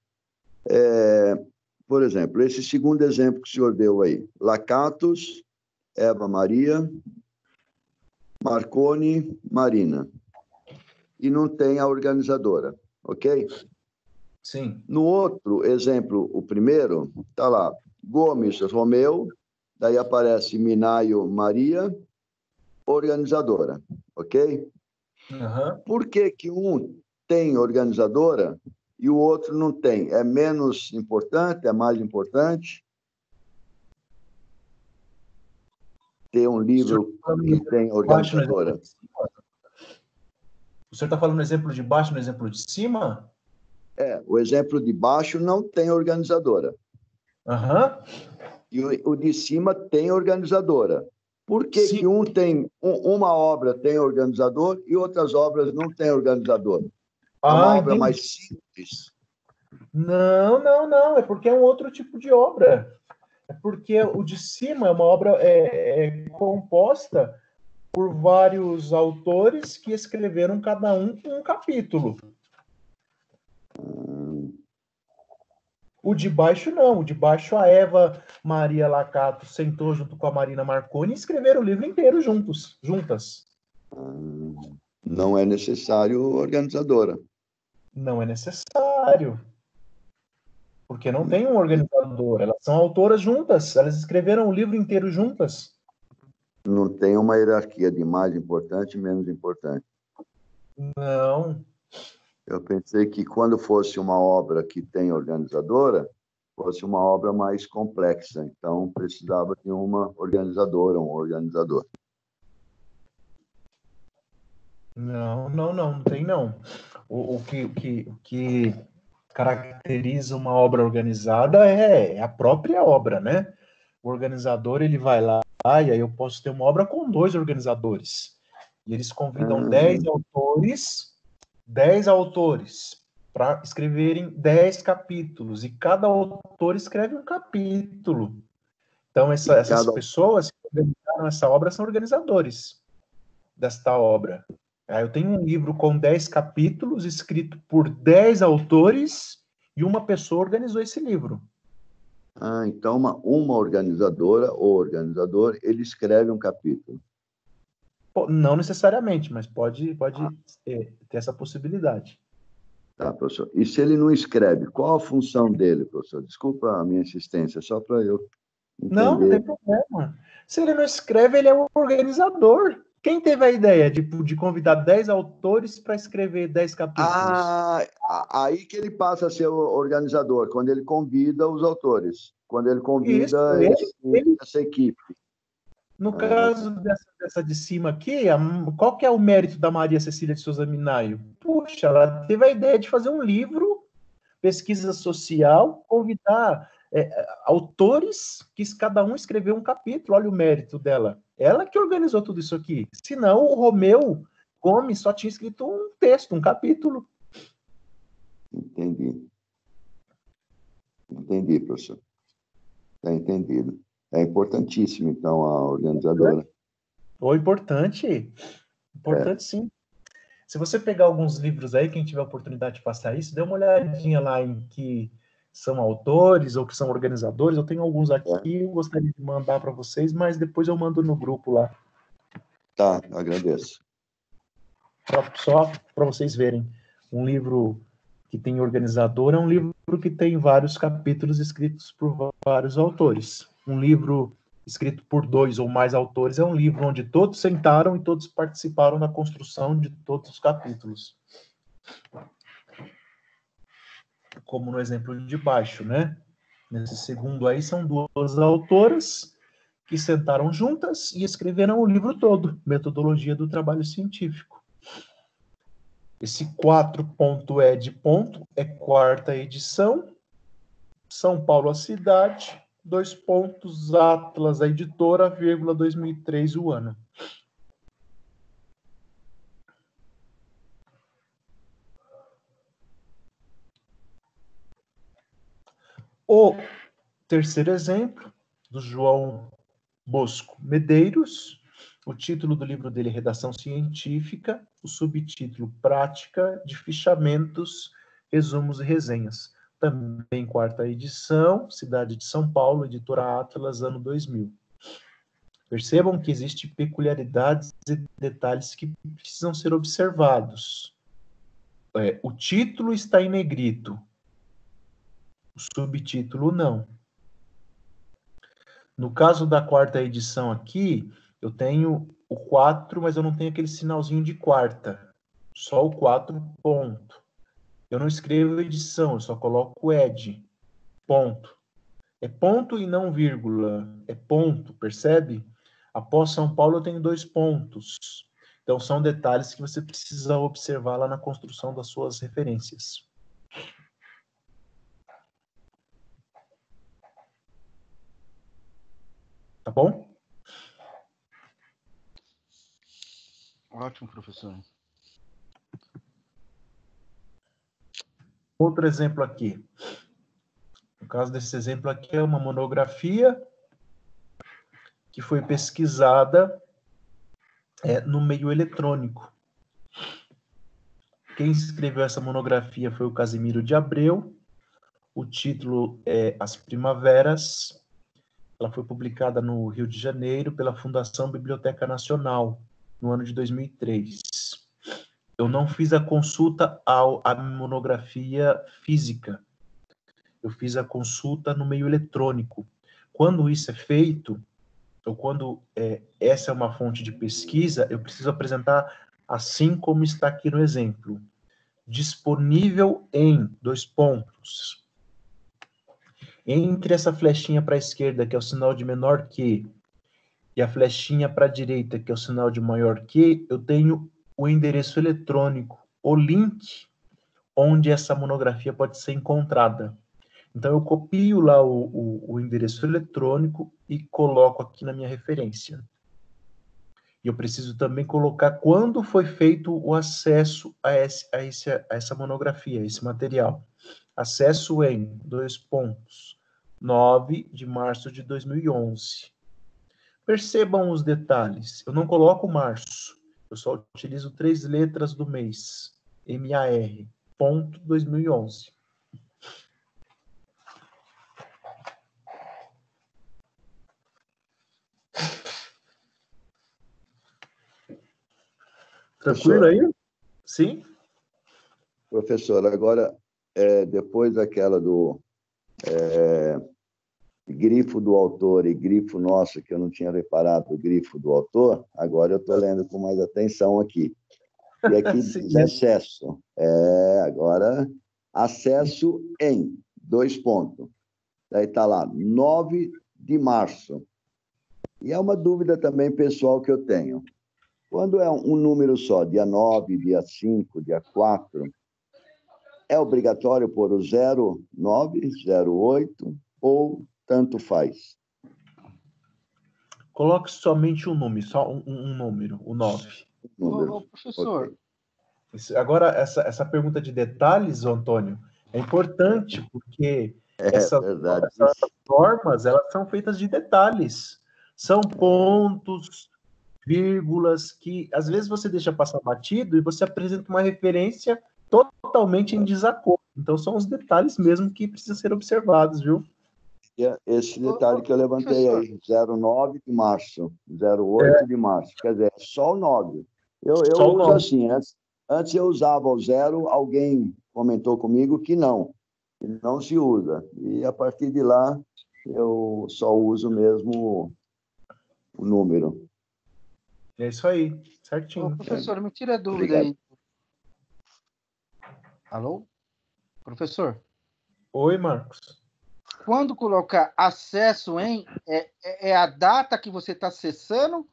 por exemplo, esse segundo exemplo que o senhor deu aí, Lakatos, Eva Maria, Marconi, Marina. E não tem a organizadora, ok? Sim. No outro exemplo, o primeiro, está lá, Gomes, Romeu, daí aparece Minayo, Maria, organizadora, ok? Uhum. Por que que um tem organizadora e o outro não tem? É menos importante, é mais importante? Ter um livro que tem organizadora. O senhor está falando no exemplo de baixo, no exemplo de cima? O exemplo de baixo não tem organizadora. Aham. E o de cima tem organizadora. Por que Sim. que um tem, uma obra tem organizador e outras obras não têm organizador? É uma obra entendi. mais simples. Não. É porque é um outro tipo de obra. É porque o de cima é uma obra composta por vários autores que escreveram cada um capítulo. O de baixo não. O de baixo a Eva Maria Lakato sentou junto com a Marina Marconi e escreveram o livro inteiro juntas. Não é necessário organizadora. Não é necessário. Porque não tem um organizador. Elas são autoras juntas. Elas escreveram o livro inteiro juntas. Não tem uma hierarquia de mais importante e menos importante. Não. Eu pensei que quando fosse uma obra que tem organizadora, fosse uma obra mais complexa. Então, precisava de uma organizadora, um organizador. Não tem não. O que caracteriza uma obra organizada é a própria obra, né? O organizador, ele vai lá, e aí eu posso ter uma obra com 2 organizadores. E eles convidam 10 autores para escreverem 10 capítulos, e cada autor escreve um capítulo. Então, essas pessoas que organizaram essa obra são organizadores desta obra. Aí eu tenho um livro com 10 capítulos, escrito por 10 autores, e uma pessoa organizou esse livro. Então uma organizadora ou organizador, ele escreve um capítulo. Não necessariamente, mas pode ter essa possibilidade. Tá, professor. E se ele não escreve, qual a função dele, professor? Desculpa a minha insistência, só para eu entender. Não tem problema. Se ele não escreve, ele é um organizador. Quem teve a ideia de convidar 10 autores para escrever 10 capítulos? Aí que ele passa a ser o organizador, quando ele convida os autores, quando ele convida essa equipe. No caso dessa de cima aqui, qual que é o mérito da Maria Cecília de Souza Minayo? Puxa, ela teve a ideia de fazer um livro, pesquisa social, convidar autores que cada um escreveu um capítulo. Olha o mérito dela. Ela que organizou tudo isso aqui. Senão, o Romeu Gomes só tinha escrito um texto, um capítulo. Entendi, professor. Está entendido. É importantíssimo, então, a organizadora. Importante sim. Se você pegar alguns livros aí, quem tiver a oportunidade de passar isso, dê uma olhadinha lá em que são autores ou que são organizadores. Eu tenho alguns aqui, eu gostaria de mandar para vocês, mas depois eu mando no grupo lá. Tá, agradeço. Só para vocês verem. Um livro que tem organizador é um livro que tem vários capítulos escritos por vários autores. Um livro escrito por 2 ou mais autores, é um livro onde todos sentaram e todos participaram da construção de todos os capítulos. Como no exemplo de baixo, né? Nesse segundo aí, são 2 autoras que sentaram juntas e escreveram o livro todo, Metodologia do Trabalho Científico. Esse 4.ed. É 4ª edição, São Paulo a cidade, 2 pontos, Atlas a editora, vírgula, 2003 o ano. O terceiro exemplo, do João Bosco Medeiros, o título do livro dele é Redação Científica, o subtítulo Prática de Fichamentos, Resumos e Resenhas. Também 4ª edição, cidade de São Paulo, editora Atlas, ano 2000. Percebam que existem peculiaridades e detalhes que precisam ser observados. O título está em negrito, o subtítulo não. No caso da 4ª edição aqui, eu tenho o 4, mas eu não tenho aquele sinalzinho de quarta. Só o 4, ponto. Eu não escrevo edição, eu só coloco ed, ponto. É ponto e não vírgula, é ponto, percebe? Após São Paulo eu tenho 2 pontos. Então são detalhes que você precisa observar lá na construção das suas referências. Tá bom? Ótimo, professor. Outro exemplo aqui. No caso desse exemplo aqui, é uma monografia que foi pesquisada no meio eletrônico. Quem escreveu essa monografia foi o Casimiro de Abreu. O título é As Primaveras. Ela foi publicada no Rio de Janeiro pela Fundação Biblioteca Nacional, no ano de 2003. Eu não fiz a consulta à monografia física. Eu fiz a consulta no meio eletrônico. Quando isso é feito, ou quando essa é uma fonte de pesquisa, eu preciso apresentar assim como está aqui no exemplo. Disponível em 2 pontos. Entre essa flechinha para a esquerda, que é o sinal de menor que, e a flechinha para a direita, que é o sinal de maior que, eu tenho o endereço eletrônico, o link onde essa monografia pode ser encontrada. Então, eu copio lá o endereço eletrônico e coloco aqui na minha referência. E eu preciso também colocar quando foi feito o acesso a essa monografia, a esse material. Acesso em 2 pontos, 9 de março de 2011. Percebam os detalhes. Eu não coloco março, eu só utilizo 3 letras do mês, MAR, ponto 2011. Tranquilo aí? Sim? Professor, agora, depois daquela do grifo do autor e grifo nosso, que eu não tinha reparado o grifo do autor, agora eu estou lendo com mais atenção aqui. E aqui diz acesso. Agora, acesso em 2 pontos. Daí está lá, 9 de março. E é uma dúvida também pessoal que eu tenho. Quando é um número só, dia 9, dia 5, dia 4, é obrigatório pôr o 09, 08 ou tanto faz? Coloque somente um número, só um número, o 9. Ô, professor. Okay. Agora, essa pergunta de detalhes, Antônio, é importante, porque essas normas, elas são feitas de detalhes. São pontos, vírgulas, que às vezes você deixa passar batido e você apresenta uma referência totalmente em desacordo. Então, são os detalhes mesmo que precisam ser observados, viu? Esse detalhe que eu levantei aí, 09 de março, 08 de março, quer dizer, só o 9. Eu uso assim, antes eu usava o 0, alguém comentou comigo que não se usa. E a partir de lá, eu só uso mesmo o número. É isso aí, Ô, certinho. professor, me tira a dúvida Obrigado. aí. Alô? Professor, Oi, Marcos. quando colocar acesso em, é a data que você está acessando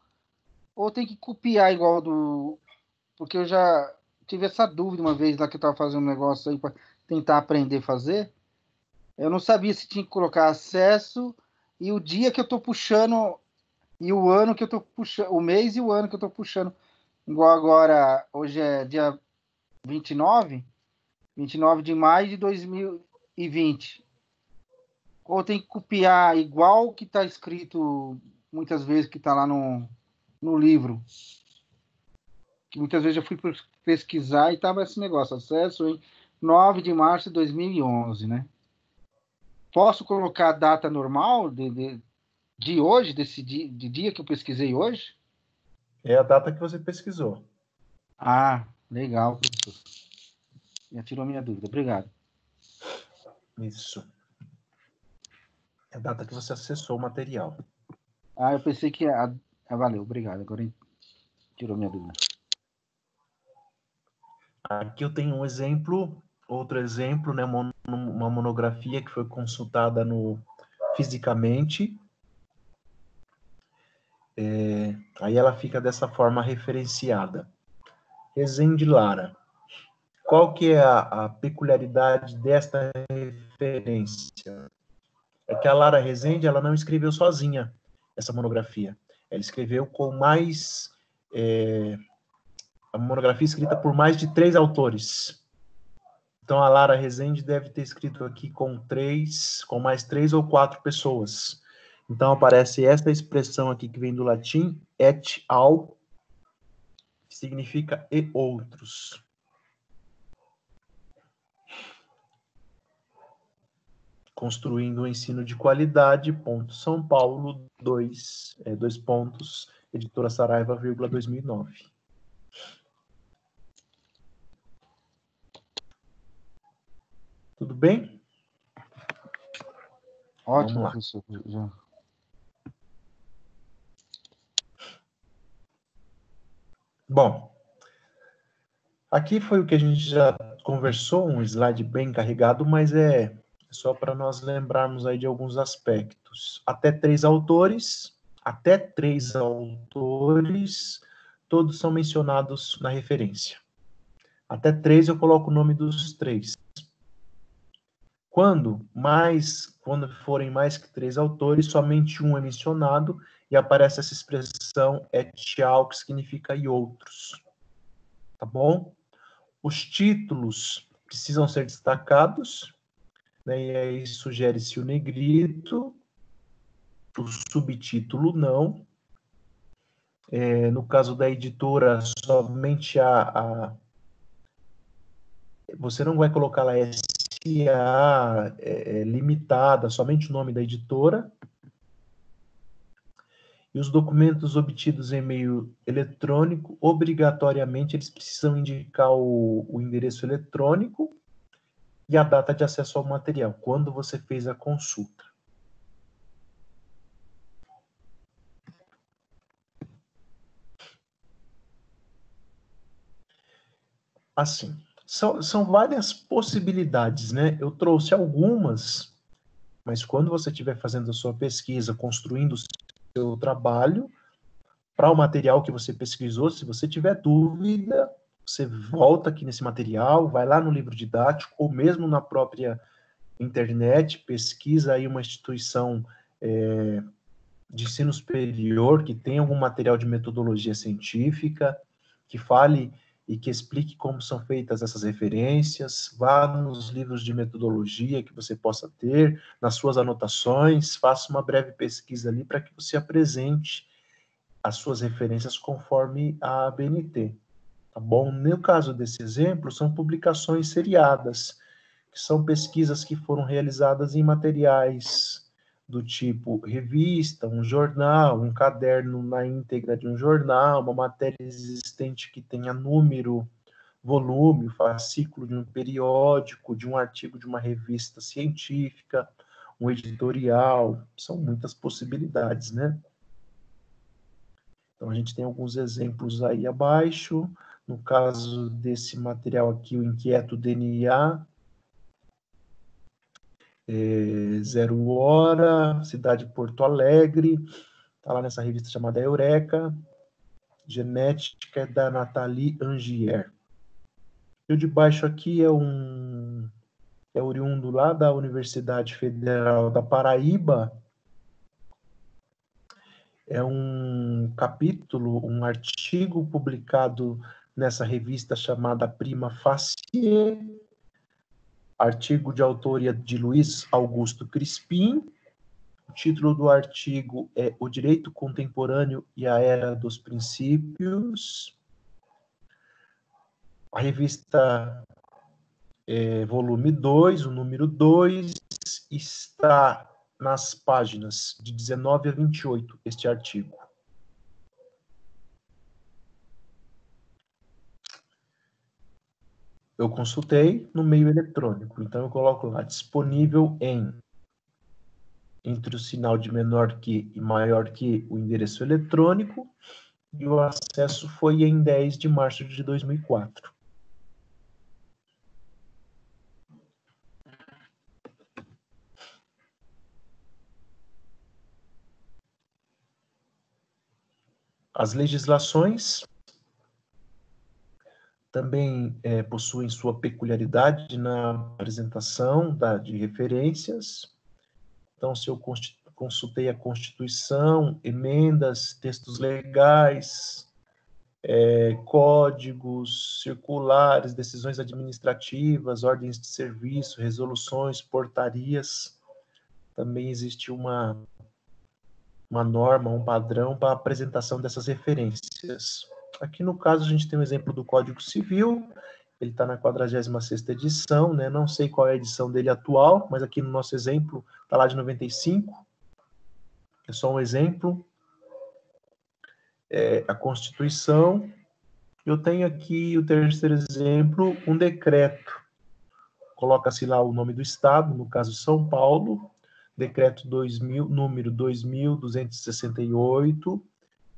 ou tem que copiar igual do... Porque eu já tive essa dúvida uma vez lá que eu estava fazendo um negócio aí para tentar aprender a fazer. Eu não sabia se tinha que colocar acesso e o dia que eu estou puxando e o ano que eu estou puxando, o mês e o ano que eu estou puxando. Igual agora, hoje é dia 29 de maio de 2020. Ou tem que copiar igual que está escrito muitas vezes que está lá no livro. Que muitas vezes eu fui pesquisar e estava esse negócio, acesso em 9 de março de 2011, né? Posso colocar a data normal de hoje, desse dia que eu pesquisei hoje? É a data que você pesquisou. Ah, legal, professor. Já tirou a minha dúvida. Obrigado. Isso. É a data que você acessou o material. Ah, eu pensei que... valeu, obrigado. Agora tirou minha dúvida. Aqui eu tenho um exemplo, outro exemplo, né, uma monografia que foi consultada no Fisicamente. Aí ela fica dessa forma referenciada. Rezende Lara. Qual que é a peculiaridade desta referência? É que a Lara Rezende, ela não escreveu sozinha essa monografia. Ela escreveu com mais... a monografia escrita por mais de 3 autores. Então, a Lara Rezende deve ter escrito aqui com mais 3 ou 4 pessoas. Então, aparece essa expressão aqui que vem do latim, et al., que significa e outros. Construindo o ensino de qualidade, ponto São Paulo, 2 pontos, editora Saraiva, 2009. Tudo bem? Ótimo, Vamos lá. professor. Já. Bom, aqui foi o que a gente já conversou, um slide bem carregado, mas é só para nós lembrarmos aí de alguns aspectos. Até três autores, todos são mencionados na referência. Até 3 eu coloco o nome dos 3. Quando forem mais que 3 autores, somente um é mencionado e aparece essa expressão et al., que significa e outros. Tá bom? Os títulos precisam ser destacados, né? E aí sugere-se o negrito, o subtítulo não. No caso da editora, somente você não vai colocar lá SA limitada, somente o nome da editora. E os documentos obtidos em meio eletrônico, obrigatoriamente, eles precisam indicar o endereço eletrônico e a data de acesso ao material, quando você fez a consulta. Assim, são várias possibilidades, né? Eu trouxe algumas, mas quando você estiver fazendo a sua pesquisa, construindo o seu trabalho, para o material que você pesquisou, se você tiver dúvida, você volta aqui nesse material, vai lá no livro didático, ou mesmo na própria internet, pesquisa aí uma instituição de ensino superior que tem algum material de metodologia científica, que fale e que explique como são feitas essas referências, vá nos livros de metodologia que você possa ter, nas suas anotações, faça uma breve pesquisa ali para que você apresente as suas referências conforme a ABNT, tá bom? No caso desse exemplo, são publicações seriadas, que são pesquisas que foram realizadas em materiais do tipo revista, um jornal, um caderno na íntegra de um jornal, uma matéria existente que tenha número, volume, fascículo de um periódico, de um artigo de uma revista científica, um editorial, são muitas possibilidades, né? Então, a gente tem alguns exemplos aí abaixo. No caso desse material aqui, o Inquieto DNA, 0 Hora, Cidade de Porto Alegre, está lá nessa revista chamada Eureka, Genética da Nathalie Angier. E o de baixo aqui é oriundo lá da Universidade Federal da Paraíba. É um capítulo, um artigo publicado nessa revista chamada Prima Facie, artigo de autoria de Luiz Augusto Crispim. O título do artigo é O Direito Contemporâneo e a Era dos Princípios. A revista volume 2, o número 2, está nas páginas de 19 a 28, este artigo. Eu consultei no meio eletrônico, então eu coloco lá, disponível entre o sinal de menor que e maior que o endereço eletrônico, e o acesso foi em 10 de março de 2004. As legislações também possuem sua peculiaridade na apresentação de referências. Então, se eu consultei a Constituição, emendas, textos legais, códigos, circulares, decisões administrativas, ordens de serviço, resoluções, portarias, também existe uma norma, um padrão para a apresentação dessas referências. Aqui, no caso, a gente tem um exemplo do Código Civil, ele está na 46ª edição, né? Não sei qual é a edição dele atual, mas aqui no nosso exemplo está lá de 95, é só um exemplo. A Constituição. Eu tenho aqui o terceiro exemplo, um decreto. Coloca-se lá o nome do estado, no caso São Paulo, decreto número 2.268,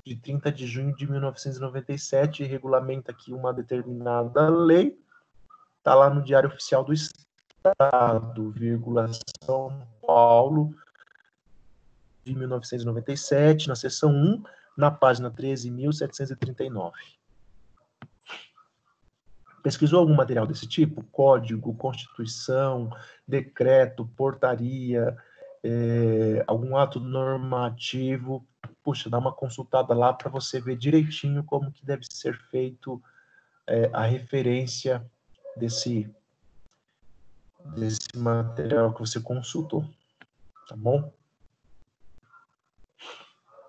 de 30 de junho de 1997, regulamenta aqui uma determinada lei, está lá no Diário Oficial do Estado, São Paulo, de 1997, na seção 1, na página 13.739. Pesquisou algum material desse tipo? Código, Constituição, decreto, portaria, algum ato normativo? Puxa, dá uma consultada lá para você ver direitinho como que deve ser feito a referência desse material que você consultou, tá bom?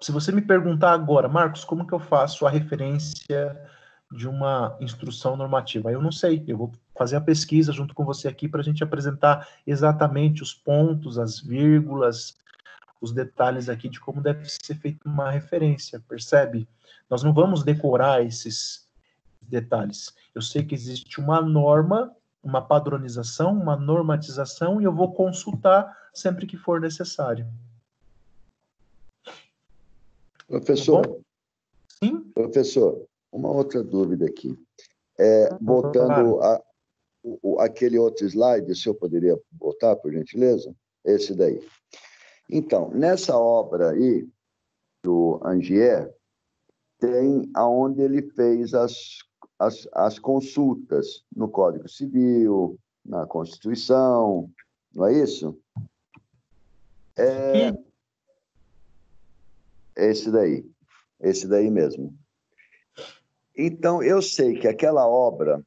Se você me perguntar agora, Marcos, como que eu faço a referência de uma instrução normativa? Eu não sei, eu vou fazer a pesquisa junto com você aqui para a gente apresentar exatamente os pontos, as vírgulas, os detalhes aqui de como deve ser feita uma referência, percebe? Nós não vamos decorar esses detalhes. Eu sei que existe uma norma, uma padronização, uma normatização, e eu vou consultar sempre que for necessário. Professor, Tá, sim? Professor, uma outra dúvida aqui. Voltando aquele outro slide, o senhor poderia botar, por gentileza? Esse daí. Então, nessa obra aí, do Angier, tem aonde ele fez as consultas no Código Civil, na Constituição, não é isso? Esse daí mesmo. Então, eu sei que aquela obra,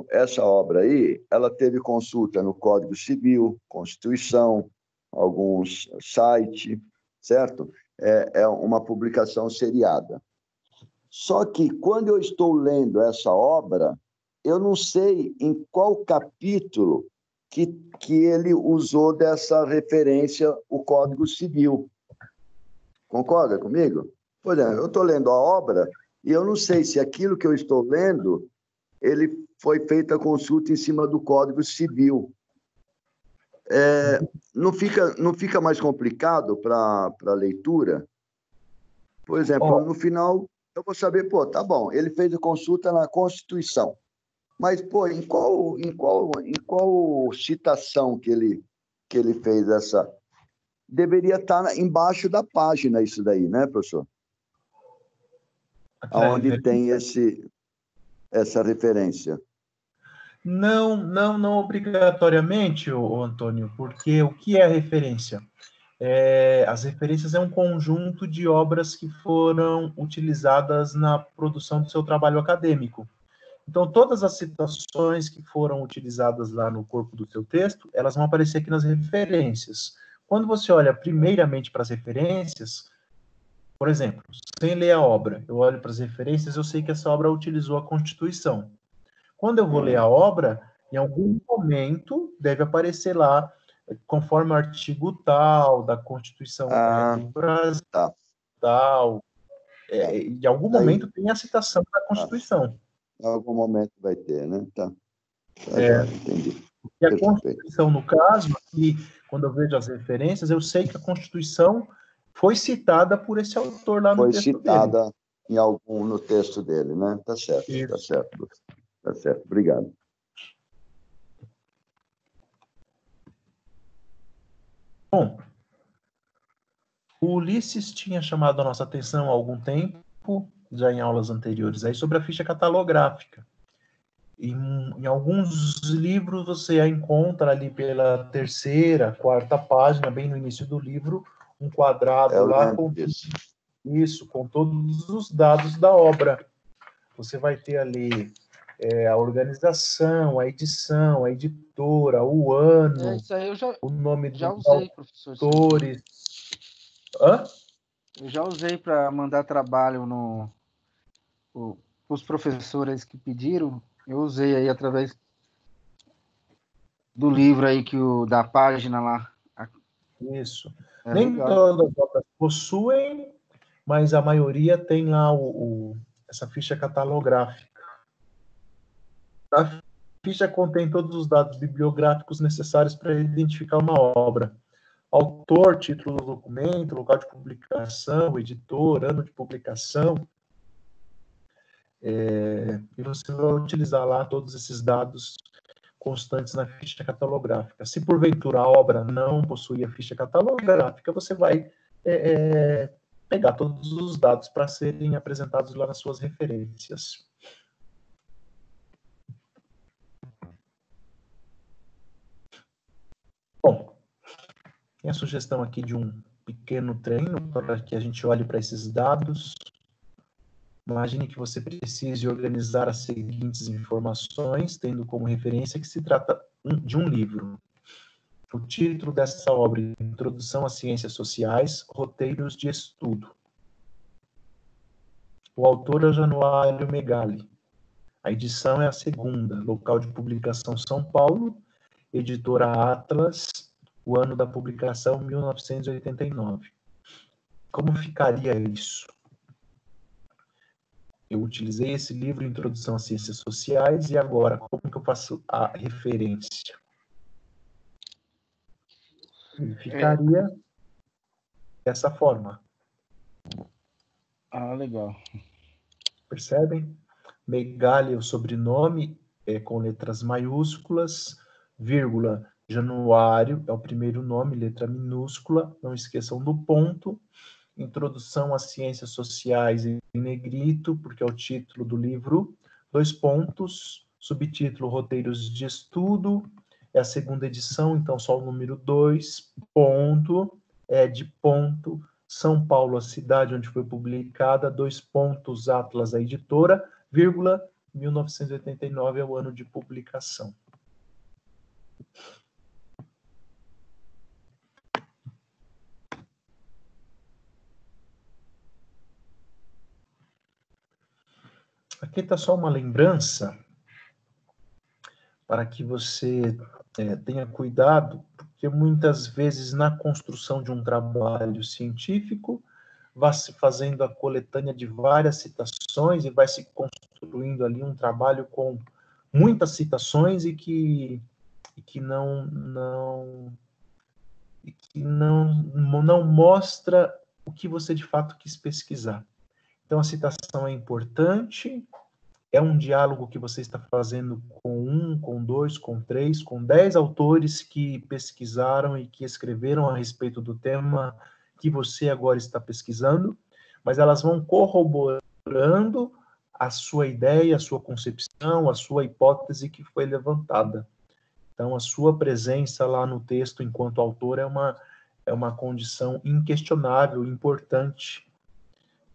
essa obra aí, ela teve consulta no Código Civil, Constituição, alguns sites, certo? É uma publicação seriada. Só que, quando eu estou lendo essa obra, eu não sei em qual capítulo que ele usou dessa referência, o Código Civil. Concorda comigo? Por exemplo, eu estou lendo a obra e eu não sei se aquilo que eu estou lendo, ele foi feita a consulta em cima do Código Civil. Não fica mais complicado para a leitura? Por exemplo, no final, eu vou saber, pô, tá bom, ele fez a consulta na Constituição, mas, pô, em qual citação que ele fez essa? Deveria estar embaixo da página isso daí, né, professor? Onde tem essa referência. Não obrigatoriamente, Antônio, porque o que é a referência? As referências é um conjunto de obras que foram utilizadas na produção do seu trabalho acadêmico. Então, todas as citações que foram utilizadas lá no corpo do seu texto, elas vão aparecer aqui nas referências. Quando você olha primeiramente para as referências, por exemplo, sem ler a obra, eu olho para as referências, eu sei que essa obra utilizou a Constituição. Quando eu vou ler a obra, em algum momento deve aparecer lá, conforme o artigo tal, da Constituição do Brasil, tal. Em algum momento tem a citação da Constituição. Em algum momento vai ter, né? Tá. Entendi. E a Constituição, no caso, aqui, quando eu vejo as referências, eu sei que a Constituição foi citada por esse autor lá no texto dele. Foi citada no texto dele, né? Tá certo, isso. Tá certo. Tá certo, obrigado. Bom, o Ulisses tinha chamado a nossa atenção há algum tempo, já em aulas anteriores, aí, sobre a ficha catalográfica. Em alguns livros você a encontra ali pela 3ª, 4ª página, bem no início do livro, um quadrado lá com todos os dados da obra. Você vai ter ali a organização, a edição, a editora, o ano, isso aí o nome dos usei, professor, autores. Eu já usei para mandar trabalho os professores que pediram. Eu usei aí através do livro aí da página lá. Isso. Nem legal. Todas as obras possuem, mas a maioria tem lá essa ficha catalográfica. A ficha contém todos os dados bibliográficos necessários para identificar uma obra. Autor, título do documento, local de publicação, editor, ano de publicação. E você vai utilizar lá todos esses dados constantes na ficha catalográfica. Se porventura a obra não possui a ficha catalográfica, você vai pegar todos os dados para serem apresentados lá nas suas referências. Bom, tem a sugestão aqui de um pequeno treino para que a gente olhe para esses dados. Imagine que você precise organizar as seguintes informações, tendo como referência que se trata de um livro. O título dessa obra: Introdução às Ciências Sociais, Roteiros de Estudo. O autor é Januário Megali. A edição é a 2ª, local de publicação São Paulo, editora Atlas, o ano da publicação 1989. Como ficaria isso? Eu utilizei esse livro, Introdução às Ciências Sociais, e agora, como que eu faço a referência? Ele ficaria dessa forma. Legal. Percebem? Megali é o sobrenome, com letras maiúsculas, vírgula, Januário é o primeiro nome, letra minúscula, não esqueçam do ponto. Introdução às Ciências Sociais em negrito, porque é o título do livro, 2 pontos, subtítulo Roteiros de Estudo, é a 2ª edição, então só o número 2, ponto, de ponto, São Paulo, a cidade onde foi publicada, 2 pontos, Atlas, a editora, vírgula, 1989 é o ano de publicação. Aqui está só uma lembrança para que você tenha cuidado, porque muitas vezes na construção de um trabalho científico vai se fazendo a coletânea de várias citações e vai se construindo ali um trabalho com muitas citações e que não mostra o que você de fato quis pesquisar. Então, a citação é importante, é um diálogo que você está fazendo com um, com dois, com três, com 10 autores que pesquisaram e que escreveram a respeito do tema que você agora está pesquisando, mas elas vão corroborando a sua ideia, a sua concepção, a sua hipótese que foi levantada. Então, a sua presença lá no texto enquanto autor é uma condição inquestionável, importante,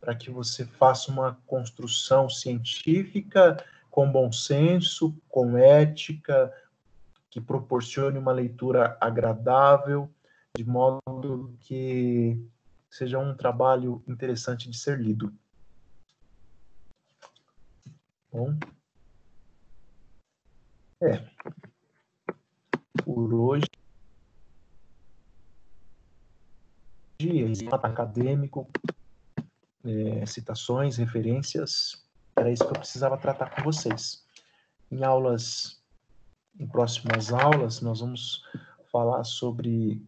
para que você faça uma construção científica com bom senso, com ética, que proporcione uma leitura agradável, de modo que seja um trabalho interessante de ser lido. Bom, por hoje, acadêmico, citações, referências, era isso que eu precisava tratar com vocês. Em próximas aulas, nós vamos falar sobre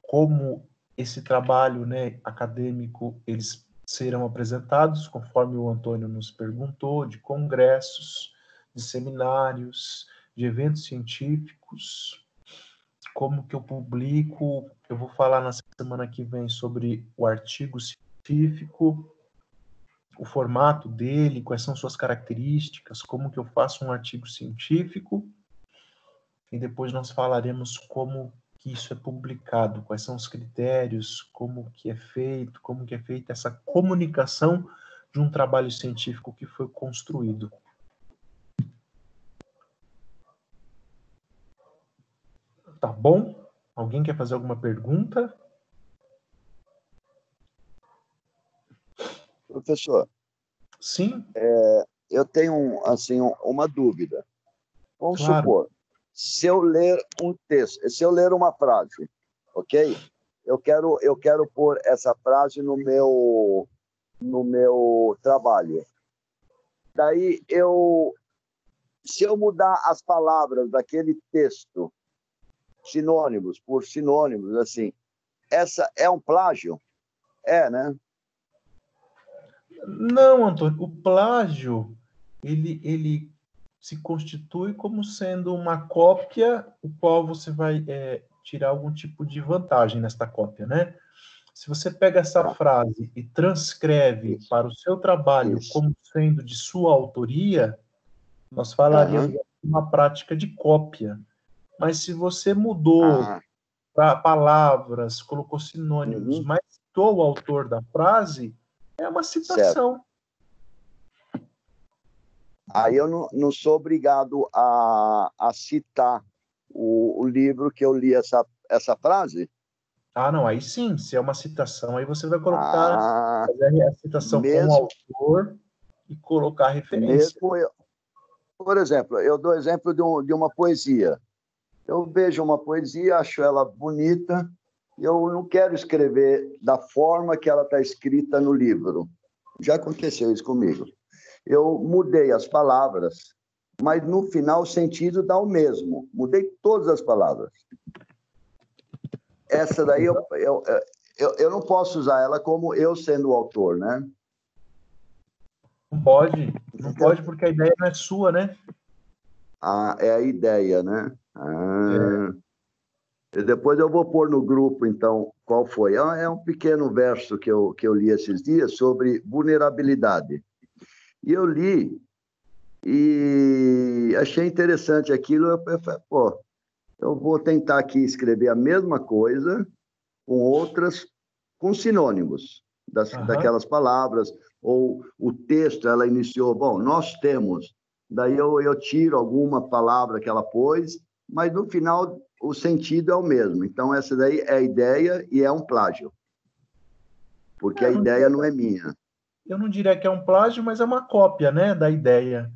como esse trabalho, né, acadêmico, eles serão apresentados, conforme o Antônio nos perguntou, de congressos, de seminários, de eventos científicos, como que eu publico. Eu vou falar na semana que vem sobre o artigo científico, o formato dele, quais são suas características, como que eu faço um artigo científico, e depois nós falaremos como que isso é publicado, quais são os critérios, como que é feita essa comunicação de um trabalho científico que foi construído. Tá bom? Alguém quer fazer alguma pergunta? Professor. Sim. Eu tenho, assim, uma dúvida. Vamos Claro. supor, se eu ler um texto, se eu ler uma frase, ok? Eu quero pôr essa frase no meu trabalho. Daí, se eu mudar as palavras daquele texto, sinônimos por sinônimos, assim, essa é um plágio? É, né? Não, Antônio, o plágio, ele se constitui como sendo uma cópia, o qual você vai tirar algum tipo de vantagem nesta cópia, né? Se você pega essa frase e transcreve para o seu trabalho como sendo de sua autoria, nós falaríamos de uma prática de cópia. Mas se você mudou para palavras, colocou sinônimos, mas citou o autor da frase, é uma citação. Certo. Aí eu não sou obrigado a citar o livro que eu li essa frase? Ah, não, aí sim, se é uma citação, aí você vai colocar fazer a citação com o autor e colocar a referência. Por exemplo, eu dou exemplo de uma poesia. Eu vejo uma poesia, acho ela bonita, e eu não quero escrever da forma que ela está escrita no livro. Já aconteceu isso comigo. Eu mudei as palavras, mas no final o sentido dá o mesmo. Mudei todas as palavras. Essa daí eu não posso usar ela como eu sendo o autor, né? Não pode porque a ideia não é sua, né? É a ideia, né? E depois eu vou pôr no grupo, então, qual foi. É um pequeno verso que eu li esses dias sobre vulnerabilidade. E eu li e achei interessante aquilo. Eu falei, eu vou tentar aqui escrever a mesma coisa com sinônimos daquelas palavras, ou o texto, ela iniciou, nós temos, daí eu tiro alguma palavra que ela pôs, mas no final o sentido é o mesmo. Então essa daí é a ideia e é um plágio, porque a ideia não é minha. Eu não diria que é um plágio, mas é uma cópia, né, da ideia.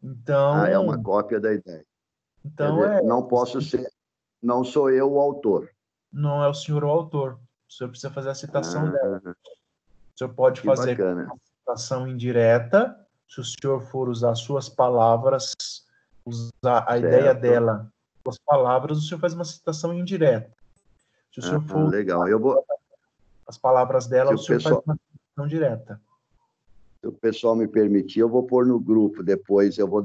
Então, é uma cópia da ideia. Então, dizer, não posso ser, não sou eu o autor. Não é o senhor o autor. O senhor precisa fazer a citação dela. O senhor pode fazer uma citação indireta, se o senhor for usar suas palavras, usar a ideia dela, as palavras, o senhor faz uma citação indireta. Se o senhor for legal. As palavras dela, Se o o senhor pessoal- faz uma citação direta. Se o pessoal me permitir, eu vou pôr no grupo depois, eu vou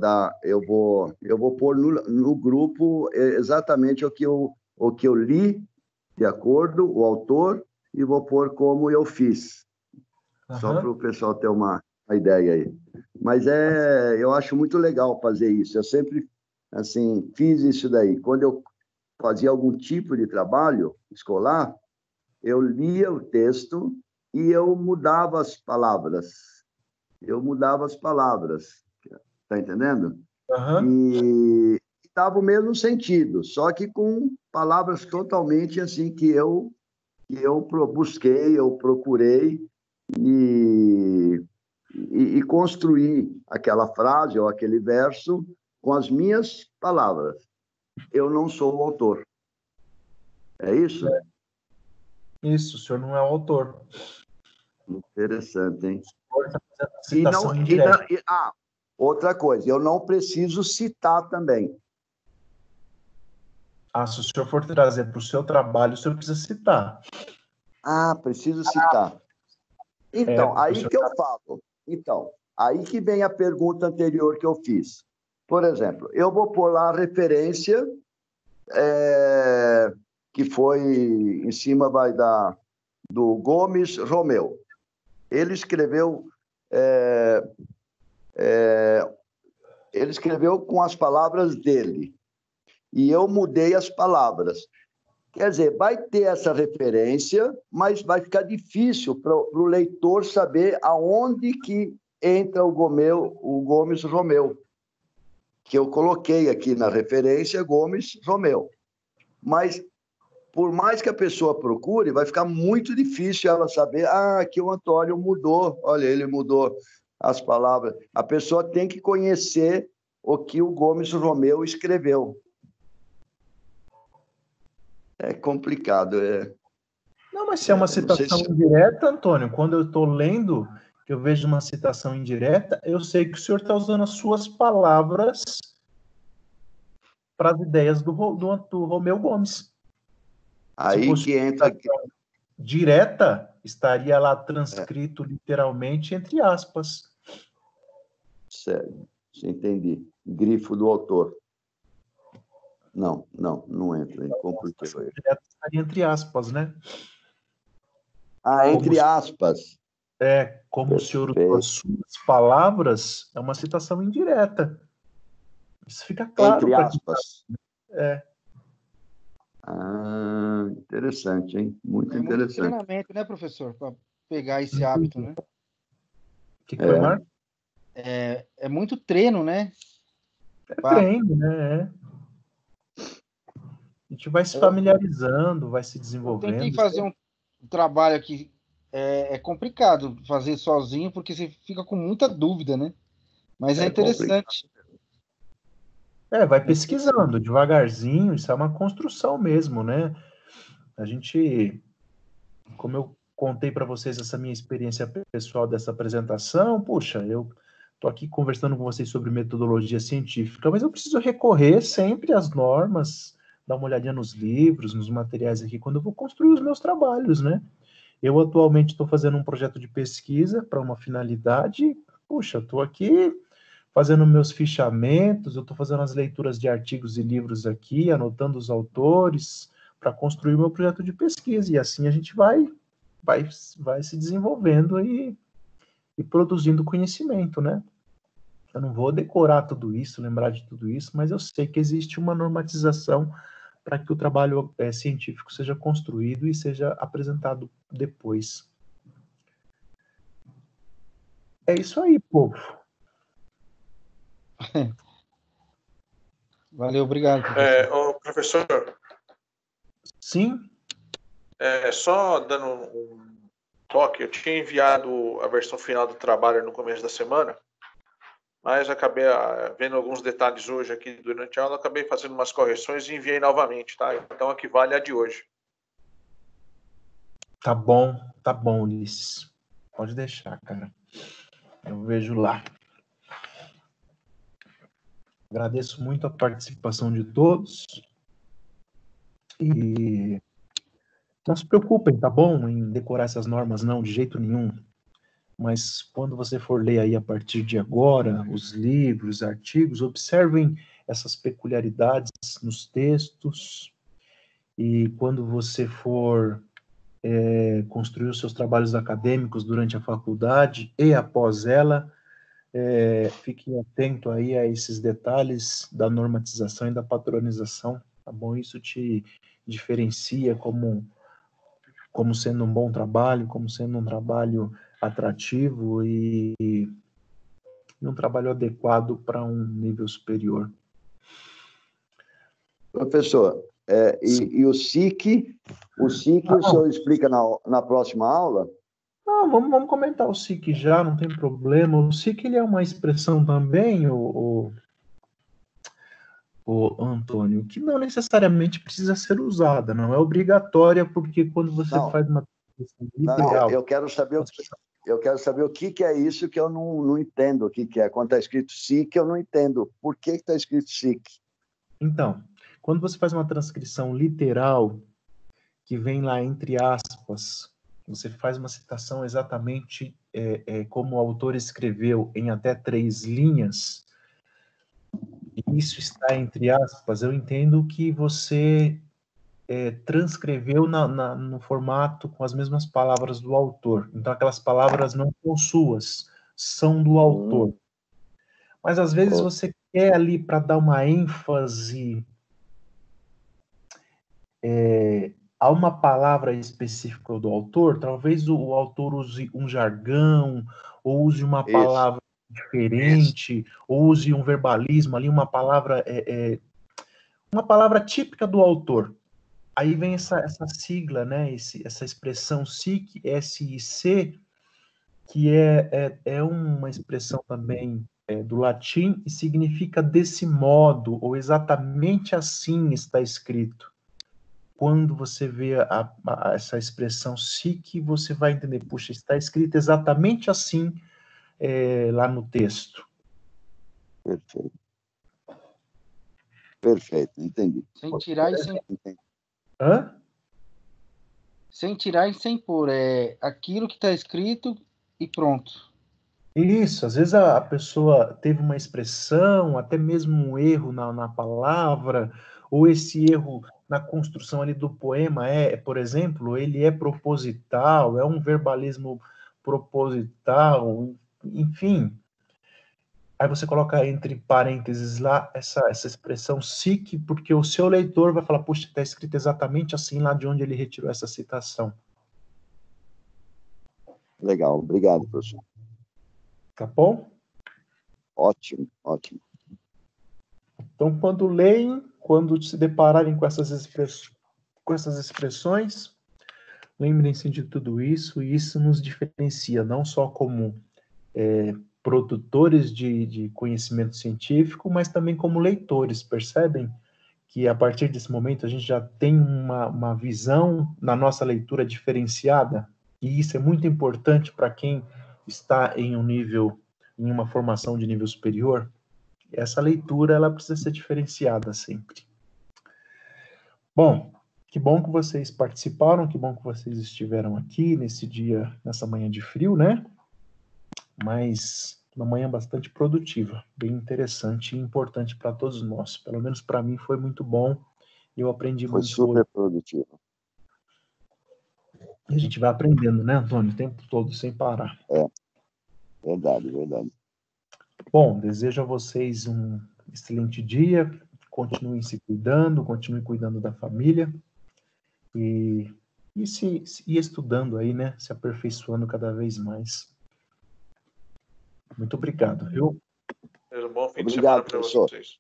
pôr no grupo exatamente o que eu li, de acordo, o autor, e vou pôr como eu fiz, só para o pessoal ter uma ideia aí. Mas eu acho muito legal fazer isso. Eu sempre, assim, fiz isso daí. Quando eu fazia algum tipo de trabalho escolar, eu lia o texto e eu mudava as palavras. Tá entendendo? E dava o mesmo sentido, só que com palavras totalmente assim que eu busquei, eu procurei e construí aquela frase ou aquele verso com as minhas palavras. Eu não sou o autor. É isso? Isso, o senhor não é o autor. Interessante, hein? Citação indireta. Outra coisa, eu não preciso citar também. Se o senhor for trazer para o seu trabalho, o senhor precisa citar. Preciso citar. Então, aí senhor... que eu falo. Então, aí que vem a pergunta anterior que eu fiz. Por exemplo, eu vou pôr lá a referência que foi em cima do Gomes Romeu. Ele escreveu com as palavras dele. E eu mudei as palavras. Quer dizer, vai ter essa referência, mas vai ficar difícil para o leitor saber aonde que entra o Gomes Romeu, que eu coloquei aqui na referência Gomes Romeu. Mas, por mais que a pessoa procure, vai ficar muito difícil ela saber, que o Antônio mudou, olha, ele mudou as palavras. A pessoa tem que conhecer o que o Gomes Romeu escreveu. É complicado. Não, mas se é uma citação indireta, Antônio, quando eu estou lendo, eu vejo uma citação indireta, eu sei que o senhor está usando as suas palavras para as ideias do Romeu Gomes. Aí que entra... direta, estaria lá transcrito literalmente entre aspas. Sério, entendi. Grifo do autor. Não entra. Compliquei. Direta estaria entre aspas, né? Entre aspas. Como o senhor usou as suas palavras, é uma citação indireta. Isso fica claro. Entre aspas. Interessante, hein? Muito interessante. Muito treinamento, né, professor? Para pegar esse hábito, né? O que foi, Marco? É muito treino, né? Treino, né? A gente vai se familiarizando, vai se desenvolvendo. Eu tentei fazer um trabalho aqui, é complicado fazer sozinho, porque você fica com muita dúvida, né? Mas é interessante. Vai pesquisando devagarzinho, isso é uma construção mesmo, né? A gente, como eu contei para vocês essa minha experiência pessoal dessa apresentação, puxa, eu tô aqui conversando com vocês sobre metodologia científica, mas eu preciso recorrer sempre às normas, dar uma olhadinha nos livros, nos materiais aqui, quando eu vou construir os meus trabalhos, né? Eu atualmente estou fazendo um projeto de pesquisa para uma finalidade, puxa, estou aqui fazendo meus fichamentos, eu estou fazendo as leituras de artigos e livros aqui, anotando os autores, para construir o meu projeto de pesquisa, e assim a gente vai se desenvolvendo e produzindo conhecimento, né? Eu não vou decorar tudo isso, lembrar de tudo isso, mas eu sei que existe uma normatização para que o trabalho científico seja construído e seja apresentado depois. É isso aí, povo. Valeu, obrigado. Professor. Sim? Só dando um toque, eu tinha enviado a versão final do trabalho no começo da semana, mas acabei vendo alguns detalhes hoje aqui durante a aula, acabei fazendo umas correções e enviei novamente, tá? Então aqui vale a de hoje. Tá bom, Ulisses. Pode deixar, cara. Eu vejo lá. Agradeço muito a participação de todos. E Não se preocupem, tá bom, em decorar essas normas, não, de jeito nenhum. Mas quando você for ler aí a partir de agora, os livros, artigos, observem essas peculiaridades nos textos, e quando você for construir os seus trabalhos acadêmicos durante a faculdade e após ela, fiquem atento aí a esses detalhes da normatização e da padronização, tá bom? Isso te diferencia como sendo um bom trabalho, como sendo um trabalho atrativo e um trabalho adequado para um nível superior. Professor, e o SIC, o senhor explica na próxima aula? Não, vamos comentar o SIC já, não tem problema. O SIC ele é uma expressão também, o Antônio, que não necessariamente precisa ser usada, não é obrigatória, porque quando você faz uma literal, eu quero saber o que é isso que eu não entendo o que é. Quando está escrito SIC, eu não entendo. Por que está escrito SIC? Então, quando você faz uma transcrição literal, que vem lá entre aspas, você faz uma citação exatamente como o autor escreveu, em até 3 linhas, e isso está entre aspas, eu entendo que você transcreveu no formato com as mesmas palavras do autor. Então, aquelas palavras não são suas, são do autor. Mas, às vezes, você quer ali, para dar uma ênfase a uma palavra específica do autor, talvez o autor use um jargão, ou use uma palavra diferente, ou use um verbalismo ali, uma palavra típica do autor. Aí vem essa sigla, né, essa expressão SIC, S-I-C, que é uma expressão também do latim e significa desse modo, ou exatamente assim está escrito. Quando você vê essa expressão SIC, você vai entender, puxa, está escrito exatamente assim lá no texto. Perfeito. Perfeito, entendi. Sem tirar e sem... Hã? Sem tirar e sem pôr. É aquilo que está escrito e pronto. Isso, às vezes a pessoa teve uma expressão, até mesmo um erro na palavra, ou esse erro na construção ali do poema por exemplo, ele é proposital, é um verbalismo proposital, enfim. Aí você coloca entre parênteses lá essa expressão SIC, porque o seu leitor vai falar, puxa, está escrito exatamente assim lá de onde ele retirou essa citação. Legal, obrigado, professor. Tá bom? Ótimo, ótimo. Então, quando leem, quando se depararem com essas expressões, lembrem-se de tudo isso, e isso nos diferencia não só como produtores de conhecimento científico, mas também como leitores, percebem? Que a partir desse momento a gente já tem uma visão na nossa leitura diferenciada, e isso é muito importante para quem está em uma formação de nível superior. Essa leitura, ela precisa ser diferenciada sempre. Bom, que bom que vocês participaram, que bom que vocês estiveram aqui nesse dia, nessa manhã de frio, né? Mas uma manhã bastante produtiva, bem interessante e importante para todos nós. Pelo menos para mim foi muito bom. Eu aprendi muito. Foi super produtivo. E a gente vai aprendendo, né, Antônio? O tempo todo, sem parar. Verdade, verdade. Bom, desejo a vocês um excelente dia. Continuem se cuidando, continuem cuidando da família. E estudando aí, né? Se aperfeiçoando cada vez mais. Muito obrigado, viu? Um bom fim de semana para vocês.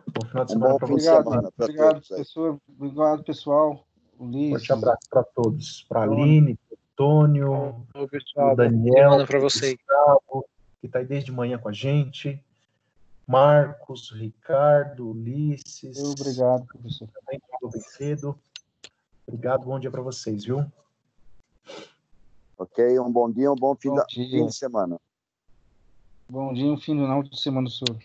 Bom final de semana para vocês. Obrigado, professor. Obrigado, pessoal. Forte abraço para todos. Para a Aline, para o Antônio, pessoal, o Daniel, para vocês. Gustavo, que está aí desde manhã com a gente. Marcos, Ricardo, Ulisses. Obrigado, professor. Também bem cedo. Obrigado, bom dia para vocês, viu? Ok, um bom dia, um bom fim de semana. Bom dia, um final de semana, senhor.